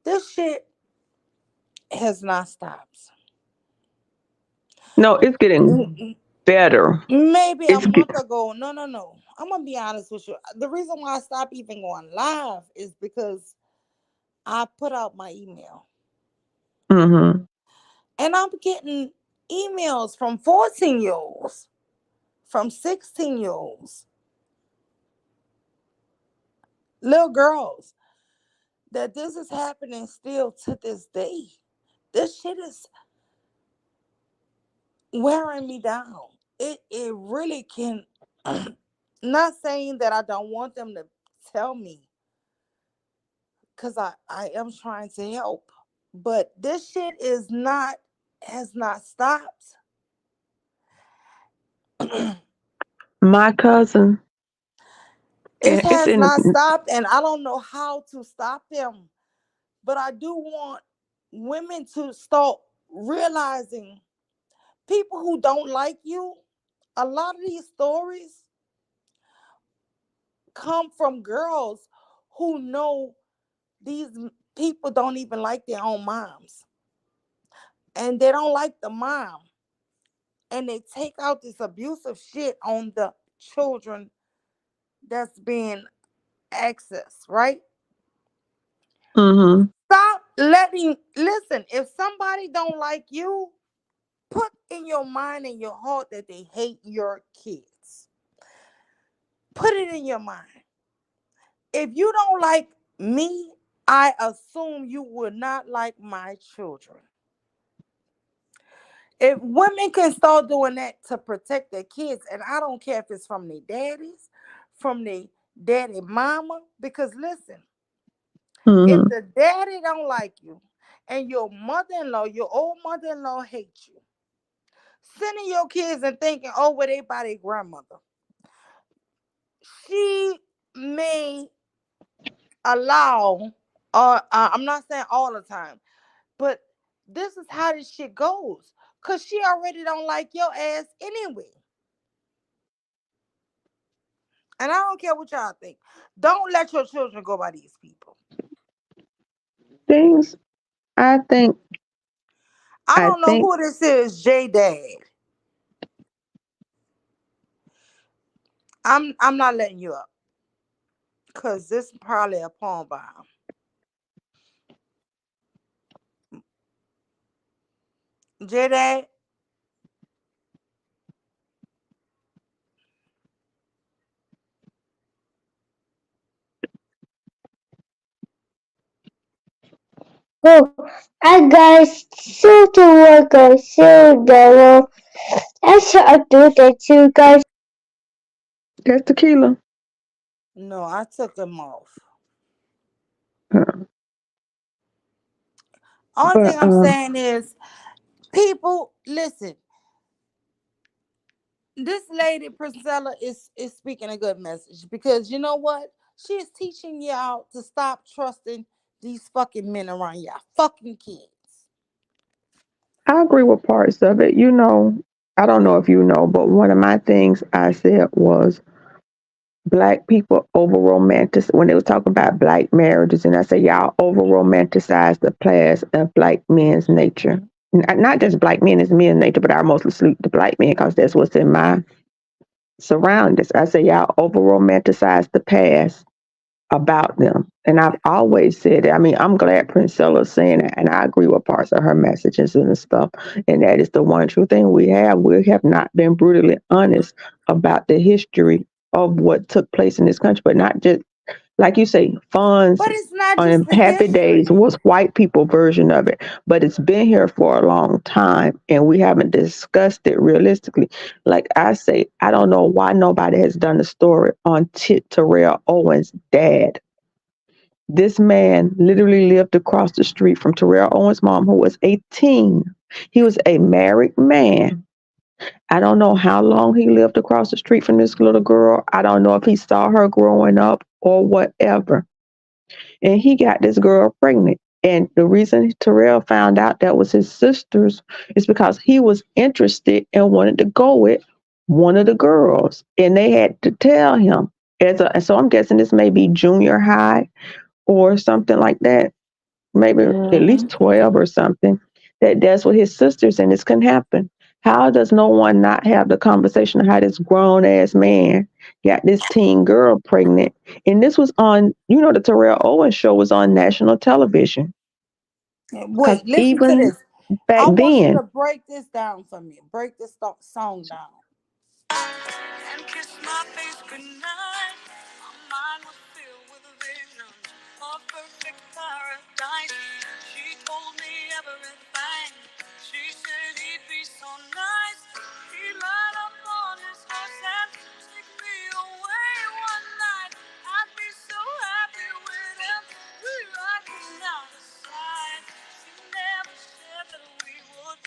This shit has not stopped. no, it's getting better. Maybe a It's month ago. No, no, no. I'm gonna be honest with you. The reason why I stopped even going live is because I put out my email. mm-hmm, And I'm getting emails from 14-year-olds, from 16-year-olds, little girls, that this is happening still to this day. This shit is wearing me down. It really can. Not saying that I don't want them to tell me, because I am trying to help. But this shit is not has not stopped. My cousin, It and it's has in not stopped, and I don't know how to stop them. But I do want women to start realizing people who don't like you, a lot of these stories come from girls who know these people don't even like their own moms. And they don't like the mom. And they take out this abusive shit on the children that's being accessed, right? hmm Stop letting listen, if somebody don't like you, put in your mind and your heart that they hate your kids. Put it in your mind. If you don't like me, I assume you would not like my children. If women can start doing that to protect their kids, and I don't care if it's from their daddies, from their daddy mama, because listen, if hmm the daddy don't like you and your mother-in-law, your old mother-in-law hates you, sending your kids and thinking, oh, well, they by their grandmother. She may allow, or I'm not saying all the time, but this is how this shit goes. Cause she already don't like your ass anyway. And I don't care what y'all think. Don't let your children go by these people. things. I think. I I don't know think who this is, J Dad. I'm not letting you up. Cause this is probably a porn bomb. J Dad, Oh, I guys, so to work, so the I should do that too, guys. that's tequila. no, I took them off. Uh, Only thing But I'm saying is, people, listen. This lady Princella is speaking a good message, because you know what? She is teaching y'all to stop trusting these fucking men around y'all fucking kids. I agree with parts of it. I don't know if you know, but one of my things I said was black people over romanticize when they were talking about black marriages, and I say y'all over romanticize the past of black men's nature. Not just black men as men's nature, but I mostly sleep the black men because that's what's in my surroundings. I say y'all over romanticize the past about them. And I've always said it. I mean, I'm glad Princella's saying it, and I agree with parts of her messages and stuff. And that is the one true thing we have. We have not been brutally honest about the history of what took place in this country, but not just like you say, funds But it's not just on the happy days history. was white people version of it, but it's been here for a long time and we haven't discussed it realistically. Like I say, I don't know why nobody has done a story on Terrell Owens' dad. This man literally lived across the street from Terrell Owens' mom, who was 18. He was a married man. I don't know how long he lived across the street from this little girl. I don't know if he saw her growing up or whatever. And he got this girl pregnant. And the reason Terrell found out that was his sister's is because he was interested and wanted to go with one of the girls. And they had to tell him. So I'm guessing this may be junior high or something like that, maybe at least Mhm. 12 or something, that's what his sisters, and this can happen. How does no one not have the conversation of how this grown ass man got this teen girl pregnant? And this was on, the Terrell Owens show was on national television. Because Wait, listen to even, this. back I want you then. to break this down for me. Break this song down. And kiss my face goodnight. My mind was filled with a vision of perfect paradise. She told me everything. She said he'd be so nice. He'd light up on his horse and take me away one night. I'd be so happy with him. We rocking out the side. She never said that we would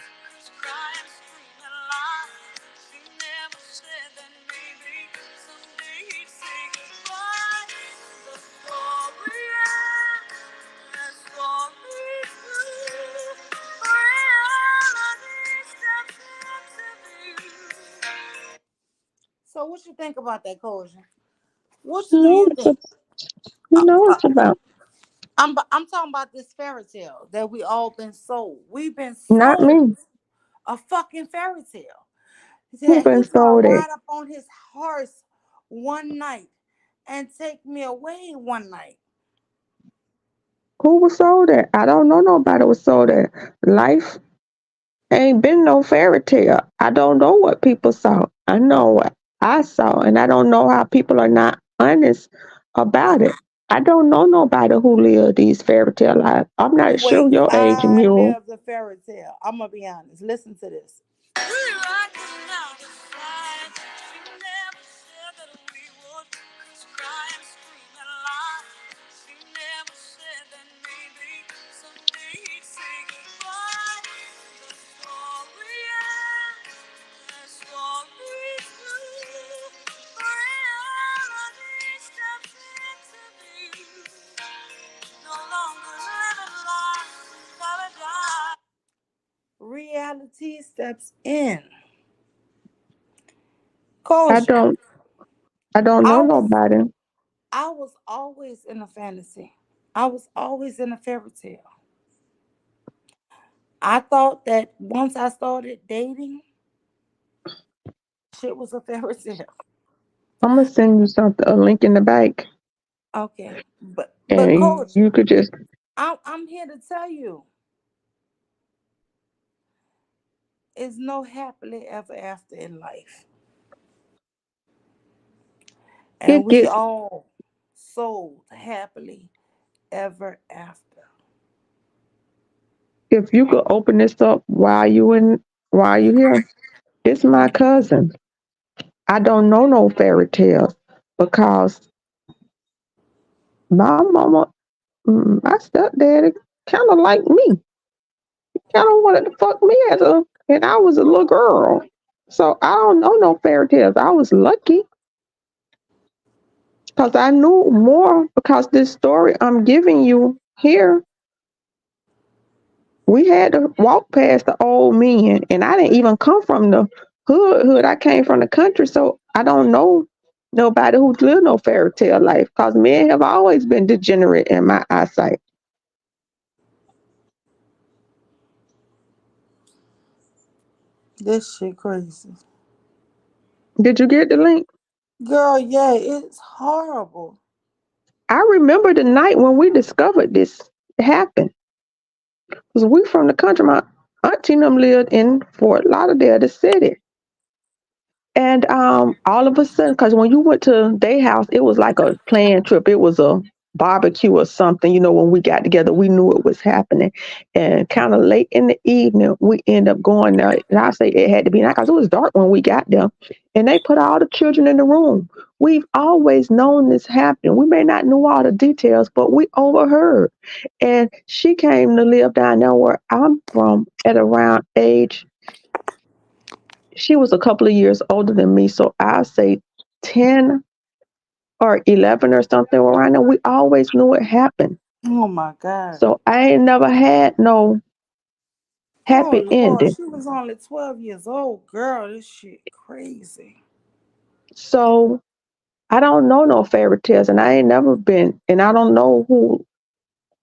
cry and scream and lie. She never said that maybe someday he'd say goodbye. The story ends, the story's through. Reality steps into view. So what you think about that, Kosha? What You do know you what it's a, think? you Uh, know what uh, it's about. I'm talking about this fairy tale that we all been sold. We've been Not sold me. a fucking fairy tale. Who That been he's gonna sold it? ride up on his horse one night and take me away one night. Who was sold it? I don't know nobody was sold it. Life ain't been no fairy tale. I don't know what people saw. I know what I saw, and I don't know how people are not honest about it. I don't know nobody who lived these fairy tale lives. I'm not sure Wait, your age, I Mule. live the fairy tale. I'm gonna be honest. Listen to this. We rockin' out the side. She never said that we would cry and scream and lie. She never said that maybe someday he'd say goodbye. The story ends, the story's through. Reality steps into view. No longer living life in paradise. Reality steps in. I Kosha, don't. I don't I know was nobody. I was always in a fantasy. I was always in a fairy tale. I thought that once I started dating, shit was a fairy tale. I'm gonna send you something, a link in the back, Okay, but and you Kosha, could just I'm here to tell you, it's no happily ever after in life, and it we gets. all sold happily ever after. If you could open this up while you here, it's my cousin. I don't know no fairy tales because my mama, my stepdaddy, kind of like me. Kind of wanted to fuck me and I was a little girl. So I don't know no fairy tales. I was lucky because I knew more because this story I'm giving you here, we had to walk past the old men, and I didn't even come from the hood. I came from the country, so I don't know nobody who lived no fairy tale life because men have always been degenerate in my eyesight. This shit crazy, Did you get the link? girl. Yeah, it's horrible. I remember the night when we discovered this happened. Because we from the country. My auntie and them lived in Fort Lauderdale, the city. And all of a sudden, because when you went to their house, it was like a planned trip. It was a barbecue or something. You know, when we got together, we knew it was happening. And kind of late in the evening, we end up going there. And I say it had to be night because it was dark when we got there. And they put all the children in the room. We've always known this happened. We may not know all the details, but we overheard. And she came to live down there where I'm from at around age, she was a couple of years older than me, so I'll say 10 or 11 or something around there. We always knew it happened. Oh my god. So I ain't never had no happy Oh Lord, ending. she was only 12 years old, girl. This shit crazy. So I don't know no fairy tales, and I ain't never been, and I don't know who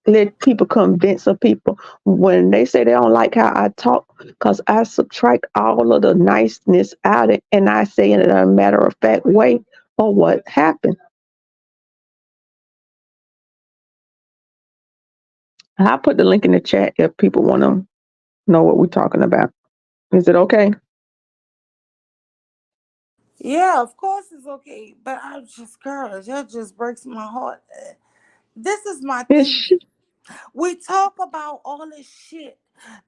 let people convince of people when they say they don't like how I talk, because I subtract all of the niceness out of it, and I say it in a matter of fact way of what happened. I put the link in the chat if people want to know what we're talking about. Is it okay? Yeah, of course it's okay. But I just, girl, that just breaks my heart. This is my It's thing. We talk about all this shit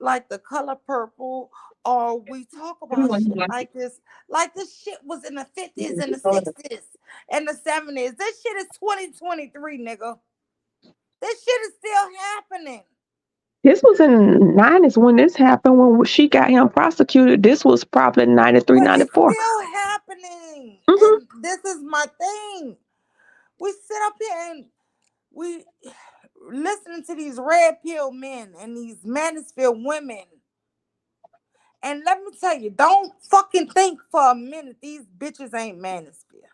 like the color purple, or we talk about shit like this shit was in the 50s and the 60s and the 70s. This shit is 2023, nigga. This shit is still happening. This was in '90s when this happened. When she got him prosecuted, this was probably 93, But it's 94. still happening. Mm-hmm. And this is my thing. We sit up here and we listening to these red pill men and these manosphere women. And let me tell you, don't fucking think for a minute these bitches ain't manosphere.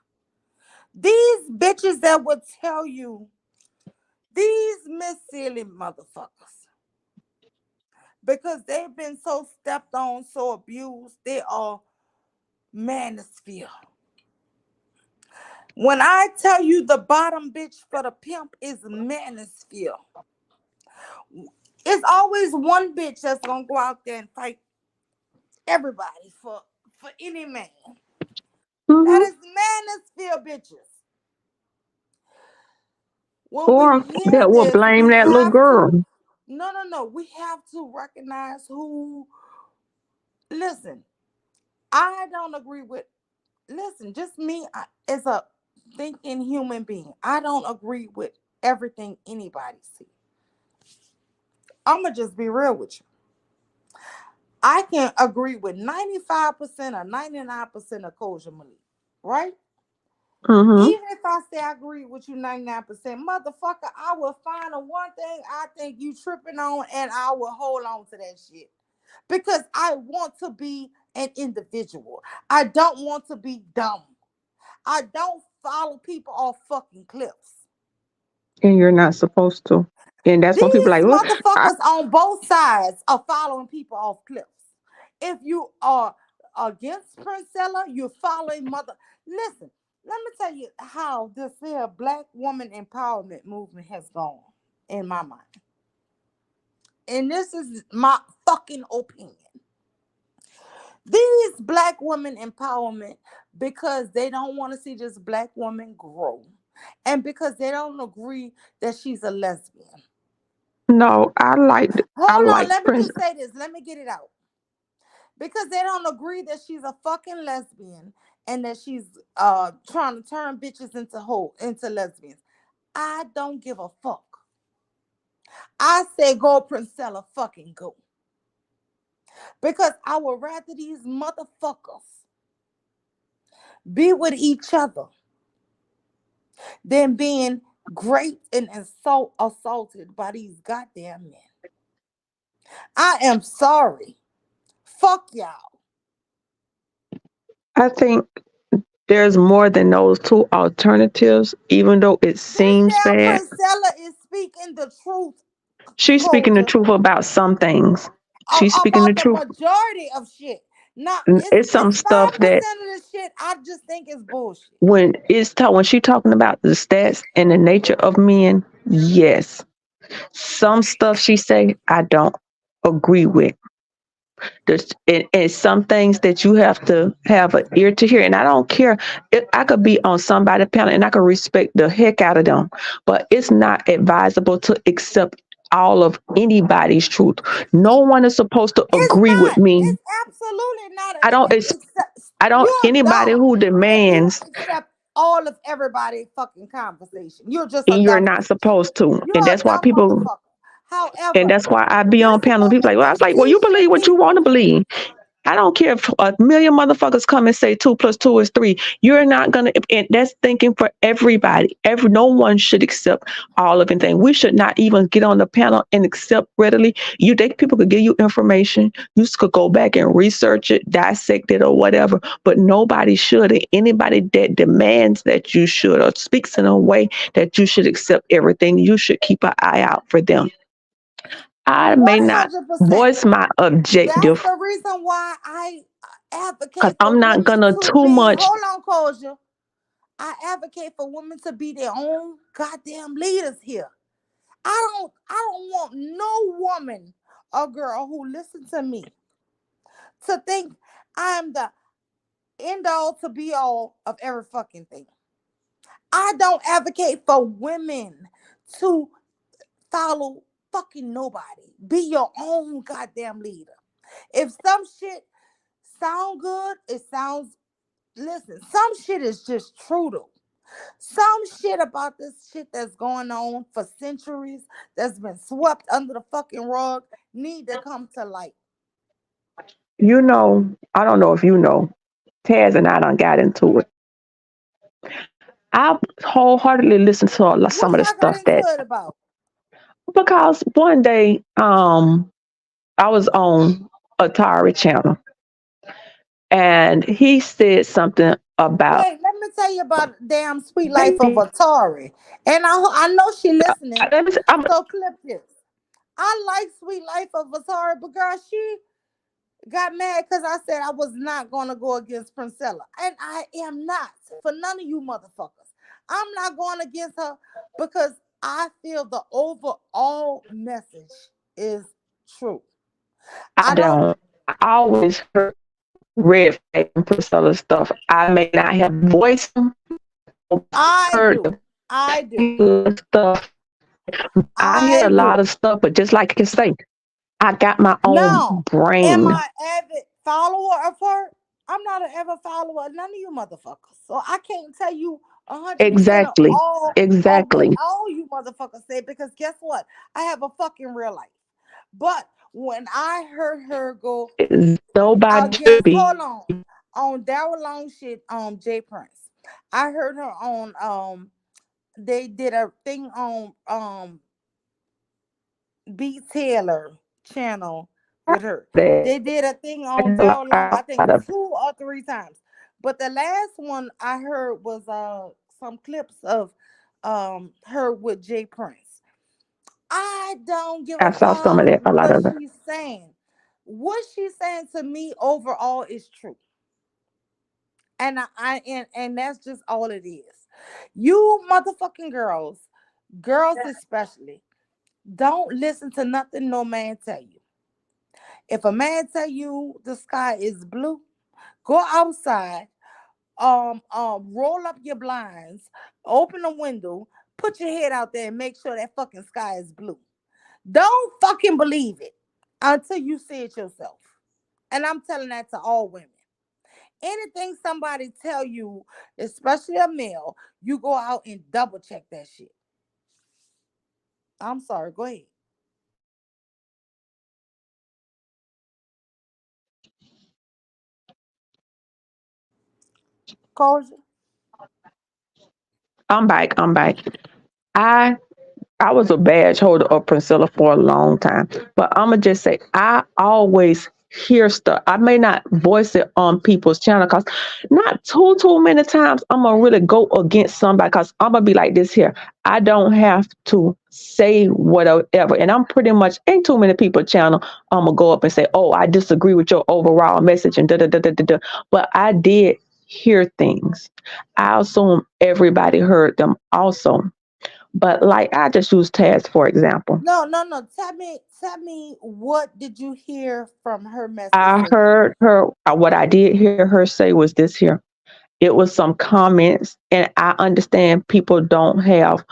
These bitches that would tell you, these Miss Silly motherfuckers, because they've been so stepped on, so abused, they are manosphere. When I tell you the bottom bitch for the pimp is manosphere, it's always one bitch that's gonna go out there and fight everybody for any man. That Mm-hmm. is manosphere bitches. When we Or hear that will this, blame we that little have to, girl. no, no, no. We have to recognize who, listen, I don't agree with, listen, just me as a thinking human being. I don't agree with everything anybody see. I'm going to just be real with you. I can agree with 95% or 99% of Koja Malik, right? Mm-hmm. Even if I say I agree with you 99%, motherfucker, I will find a one thing I think you tripping on and I will hold on to that shit. Because I want to be an individual. I don't want to be dumb. I don't follow people off fucking cliffs. And you're not supposed to. And that's when people These like, look, I, motherfuckers on both sides are following people off cliffs. If you are against Princella, you're following mother. Listen, let me tell you how this here black woman empowerment movement has gone in my mind. And this is my fucking opinion. These black women empowerment because they don't want to see this black woman grow. And because they don't agree that she's a lesbian. no, I Hold on, like let me Prince. just say this. Let me get it out. Because they don't agree that she's a fucking lesbian and that she's trying to turn bitches into lesbians. I don't give a fuck. I say go Princella fucking go. Because I would rather these motherfuckers be with each other than being raped and assaulted by these goddamn men. I am sorry. Fuck y'all. I think there's more than those two alternatives, even though it This seems damn bad. Princella is speaking the truth, She's speaking the Koja, truth about some things. She's speaking the about the truth. majority of shit. Now It's some it's stuff that 5% of this shit I just think is bullshit. when she talking about the stats and the nature of men, yes. Some stuff she say I don't agree with. And some things that you have to have an ear to hear. And I don't care. I could be on somebody's panel and I could respect the heck out of them. But it's not advisable to accept all of anybody's truth. No one is supposed to It's agree with not. me. It's absolutely not. I don't. I don't. You're Anybody dumb who if you demands, accept all of everybody's fucking conversation. You're just a you're dumb not bitch. supposed to. You're And a that's why dumb people. motherfucker. And However, that's why I be this on panels. People like, woman well, I was is like, well, you believe teaching what you want to people. believe. I don't care if a million motherfuckers come and say 2 + 2 is 3. You're not gonna, and that's thinking for everybody. No one should accept all of anything. We should not even get on the panel and accept readily. People could give you information. You could go back and research it, dissect it, or whatever. But nobody should. And anybody that demands that you should or speaks in a way that you should accept everything, you should keep an eye out for them. I may not 100%. voice my That's objective the reason why I because advocate for I'm not women gonna to too be. much. Hold on, Koja. I advocate for women to be their own goddamn leaders here. I don't want no woman a girl who listens to me to think I'm the end all to be all of every fucking thing. I don't advocate for women to follow fucking nobody. Be your own goddamn leader. If some shit sound good, it sounds, listen, some shit is just true though. Some shit about this shit that's going on for centuries, that's been swept under the fucking rug, need to come to light. You know, I don't know if you know, Taz and I done got into it. I wholeheartedly listened to What some of the y'all got stuff into that it about? because one day I was on Atari channel and he said something about Wait, let me tell you about damn Sweet Life of baby. Atari. And I know she listening. Let me say, So clip this. I like Sweet Life of Atari, but girl, she got mad because I said I was not gonna go against Princella. And I am not for none of you motherfuckers. I'm not going against her because I feel the overall message is true. I I don't don't. I always heard red flag and Priscilla stuff. I may not have voiced them, I heard do. them. I I do. hear stuff. I hear I a do. lot of stuff, but just like you say, I got my own Now, am brain. I avid follower of her? I'm not an ever follower of none of you motherfuckers. So I can't tell you 100% of Exactly. all of what Exactly. all you motherfuckers say because guess what? I have a fucking real life. But when I heard her go Nobody should against, be. hold on Daryl Long shit on Jay Prince. I heard her on they did a thing on B Taylor channel with her. That. They did a thing I on get a Daryl Long, I lot think of 2 or 3 times. But the last one I heard was some clips of her with Jay Prince. I don't give I a saw some of fuck that, a lot what of it. she's saying. What she's saying to me overall is true. And that's just all it is. You motherfucking girls especially, don't listen to nothing no man tell you. If a man tell you the sky is blue, go outside, roll up your blinds, open a window, put your head out there and make sure that fucking sky is blue. Don't fucking believe it until you see it yourself. And I'm telling that to all women. Anything somebody tell you, especially a male, you go out and double check that shit. I'm sorry, go ahead. Culture. I'm back. I'm back. I I was a badge holder of Priscilla for a long time, but I'm gonna just say I always hear stuff. I may not voice it on people's channel because not too many times I'm gonna really go against somebody because I'm gonna be like this here. I don't have to say whatever, and I'm pretty much ain't too many people channel. I'm gonna go up and say, "Oh, I disagree with your overall message," and da da da da da da. But I did hear things. I assume everybody heard them also. But like I just use Taz for example. No, no, no. Tell me what did you hear from her message I to you? heard her what I did hear her say was this here. It was some comments and I understand people don't have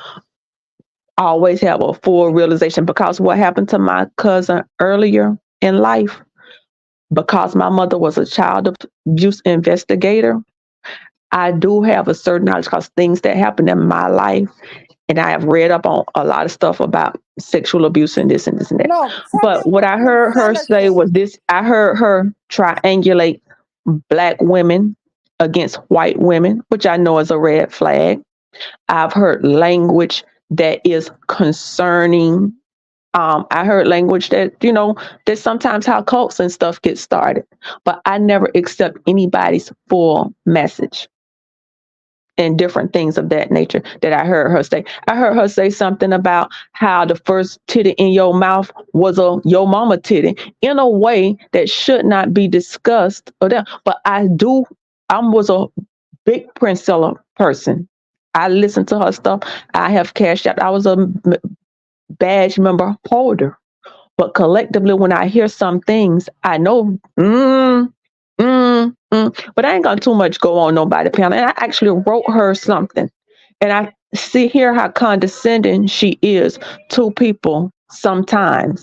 always have a full realization because what happened to my cousin earlier in life, because my mother was a child abuse investigator, I do have a certain knowledge because things that happened in my life and I have read up on a lot of stuff about sexual abuse and this and this and that. No, tell me But what what I heard her Princella say said. was this I heard her triangulate black women against white women, which I know is a red flag. I've heard language that is concerning. I heard language that, that sometimes how cults and stuff get started. But I never accept anybody's full message and different things of that nature that I heard her say. I heard her say something about how the first titty in your mouth was a your mama titty in a way that should not be discussed or that. But I was a big Princella person. I listened to her stuff. I have cashed out. I was a badge member holder But collectively, when I hear some things, I know, but I ain't gonna too much go on nobody panel. And I actually wrote her something, and I see here how condescending she is to people sometimes.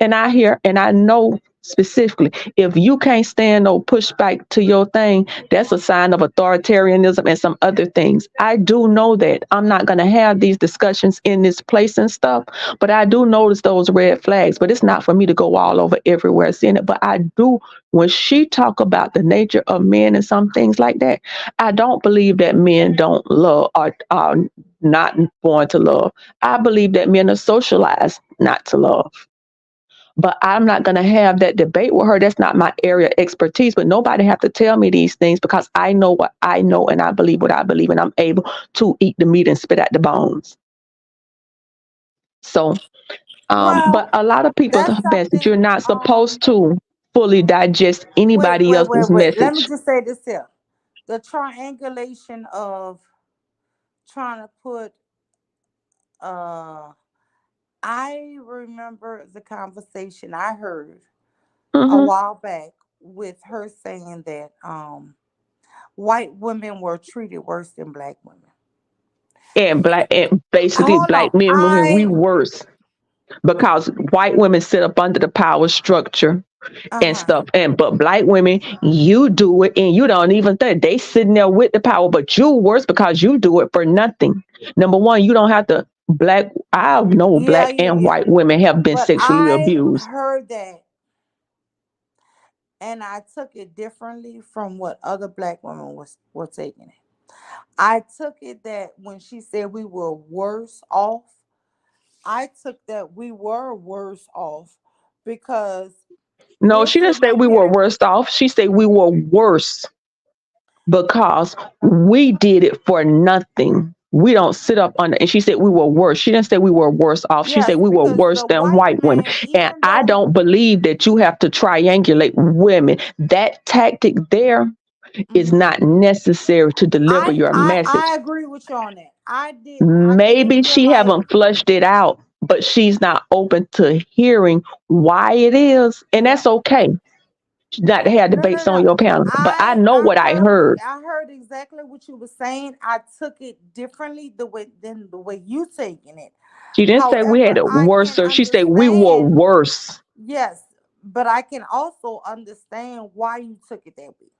And I hear and I know specifically, if you can't stand no pushback to your thing, that's a sign of authoritarianism and some other things. I do know that. I'm not going to have these discussions in this place and stuff, but I do notice those red flags. But it's not for me to go all over everywhere seeing it. But I do, when she talk about the nature of men and some things like that, I don't believe that men don't love or are not born to love. I believe that men are socialized not to love, but I'm not going to have that debate with her. That's not my area of expertise. But nobody have to tell me these things because I know what I know and I believe what I believe, and I'm able to eat the meat and spit out the bones. So, but Well, a lot of people, that's message, you're something. not supposed to fully digest Wait, anybody wait, else's wait, wait. Let me message. just say this here: the triangulation of trying to put. I remember the conversation I heard a Hmm. while back with her saying that white women were treated worse than black women. And black, and basically Hold black on, men, women, we worse because white women sit up under the power structure uh and huh. stuff. And but black women, you do it and you don't even think they sitting there with the power, but you worse because you do it for nothing. Number one, you don't have to black. I know Yeah, black yeah, and yeah. white women have been But sexually I abused. heard that and I took it differently from what other black women were taking it. I took it that when she said we were worse off, I took that we were worse off because No, we're she didn't sitting say up we were here. worse off. She said we were worse because we did it for nothing. We don't sit up under, and she said we were worse. She didn't say we were worse off. She said Yes, we were because worse the than white white women. man, And even I though, don't believe that you have to triangulate women. That tactic there is mhm, not necessary to deliver your message. I agree with you on that. I didn't Maybe feel she like, haven't flushed it out, but she's not open to hearing why it is, and yeah. that's okay. Not to have No, no, debates on no. your panel, but I know what I heard. I heard exactly what you were saying. I took it differently the way you taking it. She didn't say we However, had it I worse, can or she said we were understand, worse. yes, but I can also understand why you took it that way.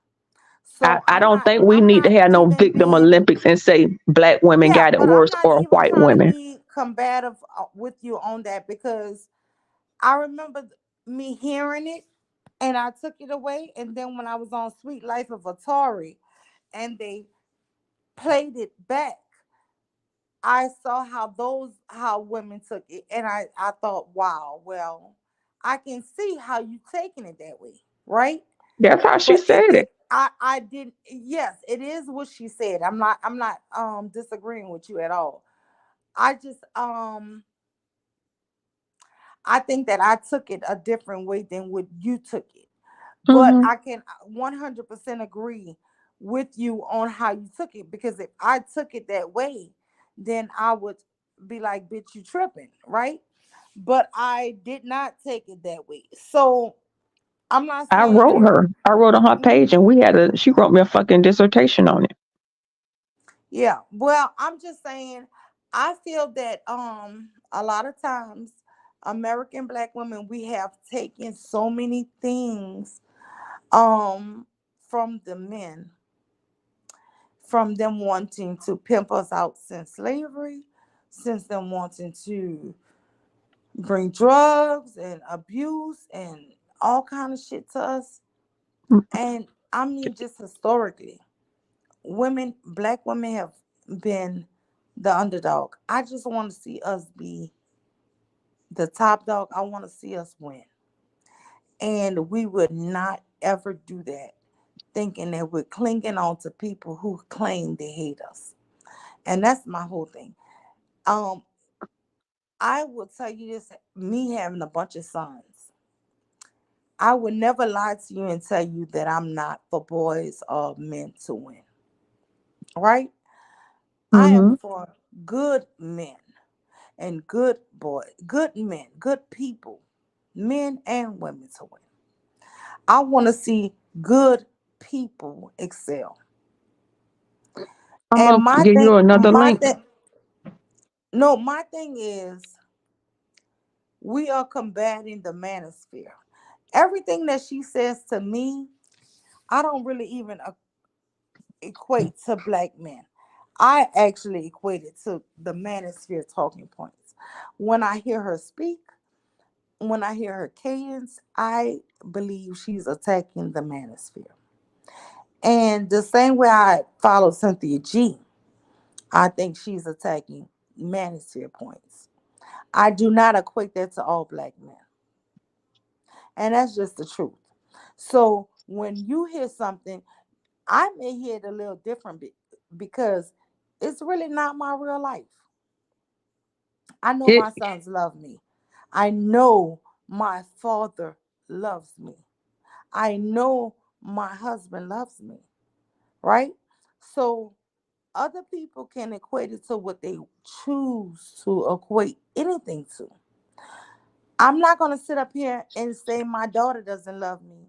I, So I don't think we I'm need to not have no even victim being, Olympics and say black women yeah, got it but I'm worse not or even white trying to women. be combative with you on that because I remember me hearing it and I took it away. And then when I was on Sweet Life of Atari and they played it back, I saw how women took it. And I thought, wow, well, I can see how you taking it that way, right? That's how she But said it. I didn't, yes, it is what she said. I'm not disagreeing with you at all. I just I think that I took it a different way than what you took it. But Hmm. I can 100% agree with you on how you took it because if I took it that way, then I would be like, bitch, you tripping, right? But I did not take it that way. So I'm not I saying wrote that. her. I wrote on her Mhm. page, and she wrote me a fucking dissertation on it. Yeah. Well, I'm just saying I feel that a lot of times American black women we have taken so many things um from the men, from them wanting to pimp us out since slavery, since them wanting to bring drugs and abuse and all kind of shit to us. And I mean just historically, black women have been the underdog. I just want to see us be the top dog. I want to see us win. And we would not ever do that thinking that we're clinging on to people who claim they hate us. And that's my whole thing. Um, I will tell you this, me having a bunch of sons, I would never lie to you and tell you that I'm not for boys or men to win. Right? I am Hmm. for good men and good boys, good men, good people. men and women to win. I want to see good people excel. I'm And gonna give you another my link. thing, no, my thing is we are combating the manosphere. Everything that she says to me, I don't really even equate to black men. I actually equate it to the manosphere talking points. When I hear her speak, when I hear her cadence, I believe she's attacking the manosphere. And the same way I follow Cynthia G, I think she's attacking manosphere points. I do not equate that to all black men. And that's just the truth. So when you hear something, I may hear it a little different because it's really not my real life. I know It my sons love me. I know my father loves me. I know my husband loves me, right? So other people can equate it to what they choose to equate anything to. I'm not going to sit up here and say my daughter doesn't love me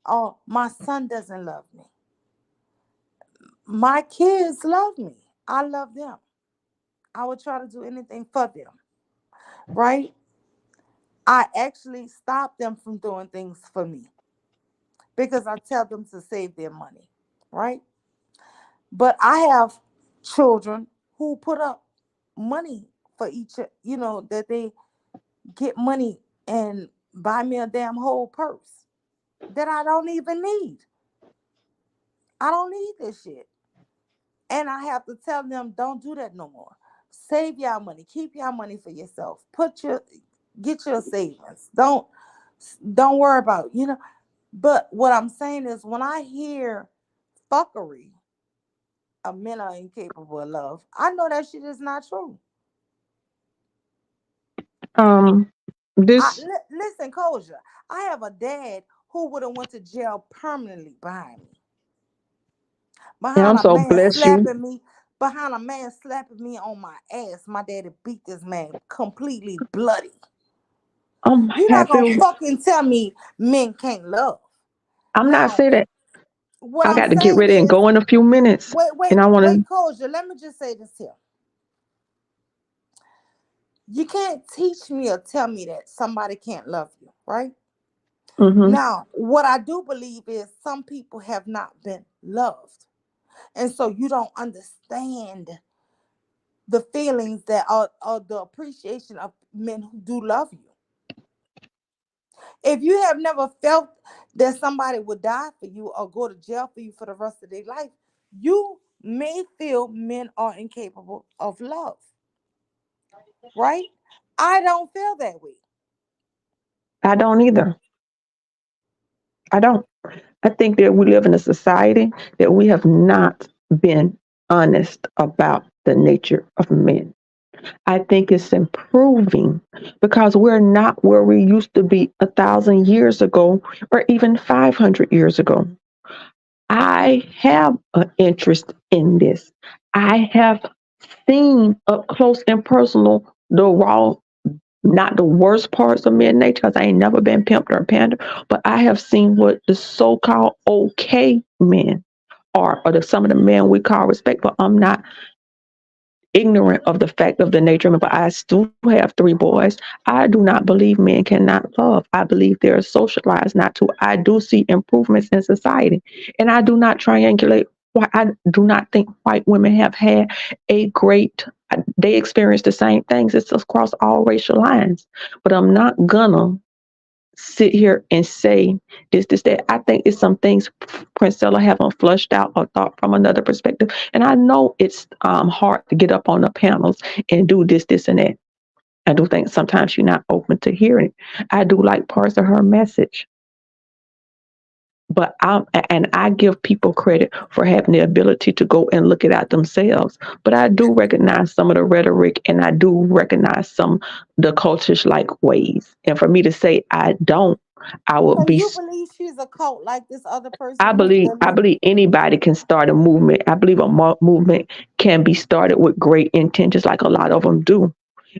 or my son doesn't love me. My kids love me. I love them. I would try to do anything for them, right? I actually stop them from doing things for me because I tell them to save their money, right? But I have children who put up money for each, that they get money and buy me a damn whole purse that I don't even need. I don't need this shit. And I have to tell them, don't do that no more. Save y'all money. Keep y'all money for yourself. Get your savings. Don't worry about, But what I'm saying is when I hear fuckery of men are incapable of love, I know that shit is not true. um this Listen, Koja, I have a dad who would have went to jail permanently and I'm behind a so man bless you. slapping me, behind a man slapping me on my ass. My daddy beat this man completely bloody. I'm You're not happy. gonna fucking tell me men can't love. I'm not Now, saying that. what I I'm got to get saying ready and is, go in a few minutes, wait, wait, and I want wait, to. Koja, let me just say this here. You can't teach me or tell me that somebody can't love you, right? Hmm. Now, what I do believe is some people have not been loved. And so you don't understand the feelings that are the appreciation of men who do love you. If you have never felt that somebody would die for you or go to jail for you for the rest of their life, you may feel men are incapable of love, right? I don't feel that way. I don't either. I don't. I think that we live in a society that we have not been honest about the nature of men. I think it's improving because we're not where we used to be 1,000 years ago or even 500 years ago. I have an interest in this. I have seen up close and personal the raw, not the worst parts of men nature, because I ain't never been pimped or pandered, but I have seen what the so-called okay men are, or some of the men we call respectful. I'm not ignorant of the fact of the nature of it, but I still have three boys. I do not believe men cannot love. I believe they're socialized not to. I do see improvements in society, and I do not triangulate. I do not think white women have had a great. They experience the same things. It's across all racial lines, but I'm not gonna sit here and say this, that. I think it's some things Princella haven't flushed out or thought from another perspective. And I know it's hard to get up on the panels and do this, and that. I do think sometimes you're not open to hearing it. I do like parts of her message, but I give people credit for having the ability to go and look it out themselves. But I do recognize some of the rhetoric, and I do recognize some the cultures like ways. And for me to say I don't, I would So be. you believe she's a cult like this other I person who believe that I believe anybody can start a movement. I believe a movement can be started with great intentions, like a lot of them do,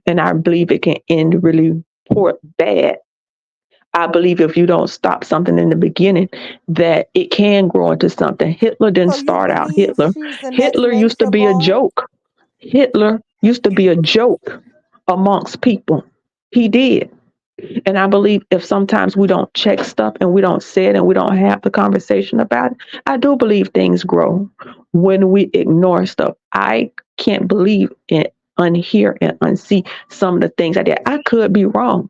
and I believe it can end really poor bad. I believe if you don't stop something in the beginning, that it can grow into something. Hitler didn't So you start out believe Hitler. she's the next Hitler used to Nature be a Boy? joke. Hitler used to be a joke amongst people. He did. And I believe if sometimes we don't check stuff and we don't say it and we don't have the conversation about it, I do believe things grow when we ignore stuff. I can't believe and unhear and unsee some of the things I did. I could be wrong.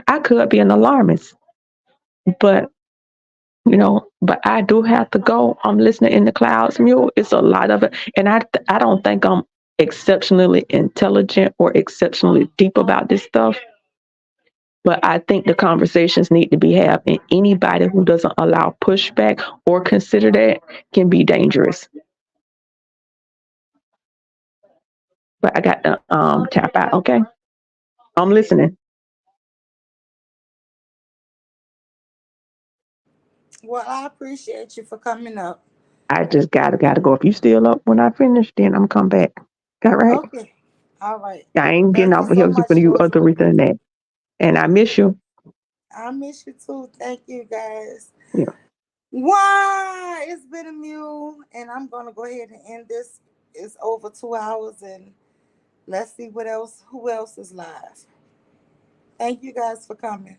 I could be an alarmist, but but I do have to go. I'm listening in the clouds mule. It's a lot of it. And I don't think I'm exceptionally intelligent or exceptionally deep about this stuff. But I think the conversations need to be had, and anybody who doesn't allow pushback or consider that can be dangerous. But I got to tap out. Okay, I'm listening. Well, I appreciate you for coming up. I just gotta go. If you still up when I finish, then I'm come back. Got right? Okay. All right. I ain't getting Thank you off of here so for much, you Joy. other than that. And I miss you. I miss you too. Thank you, guys. Yeah. Why? It's been a mule, and I'm gonna go ahead and end this. It's over 2 hours, and let's see what else. Who else is live? Thank you guys for coming.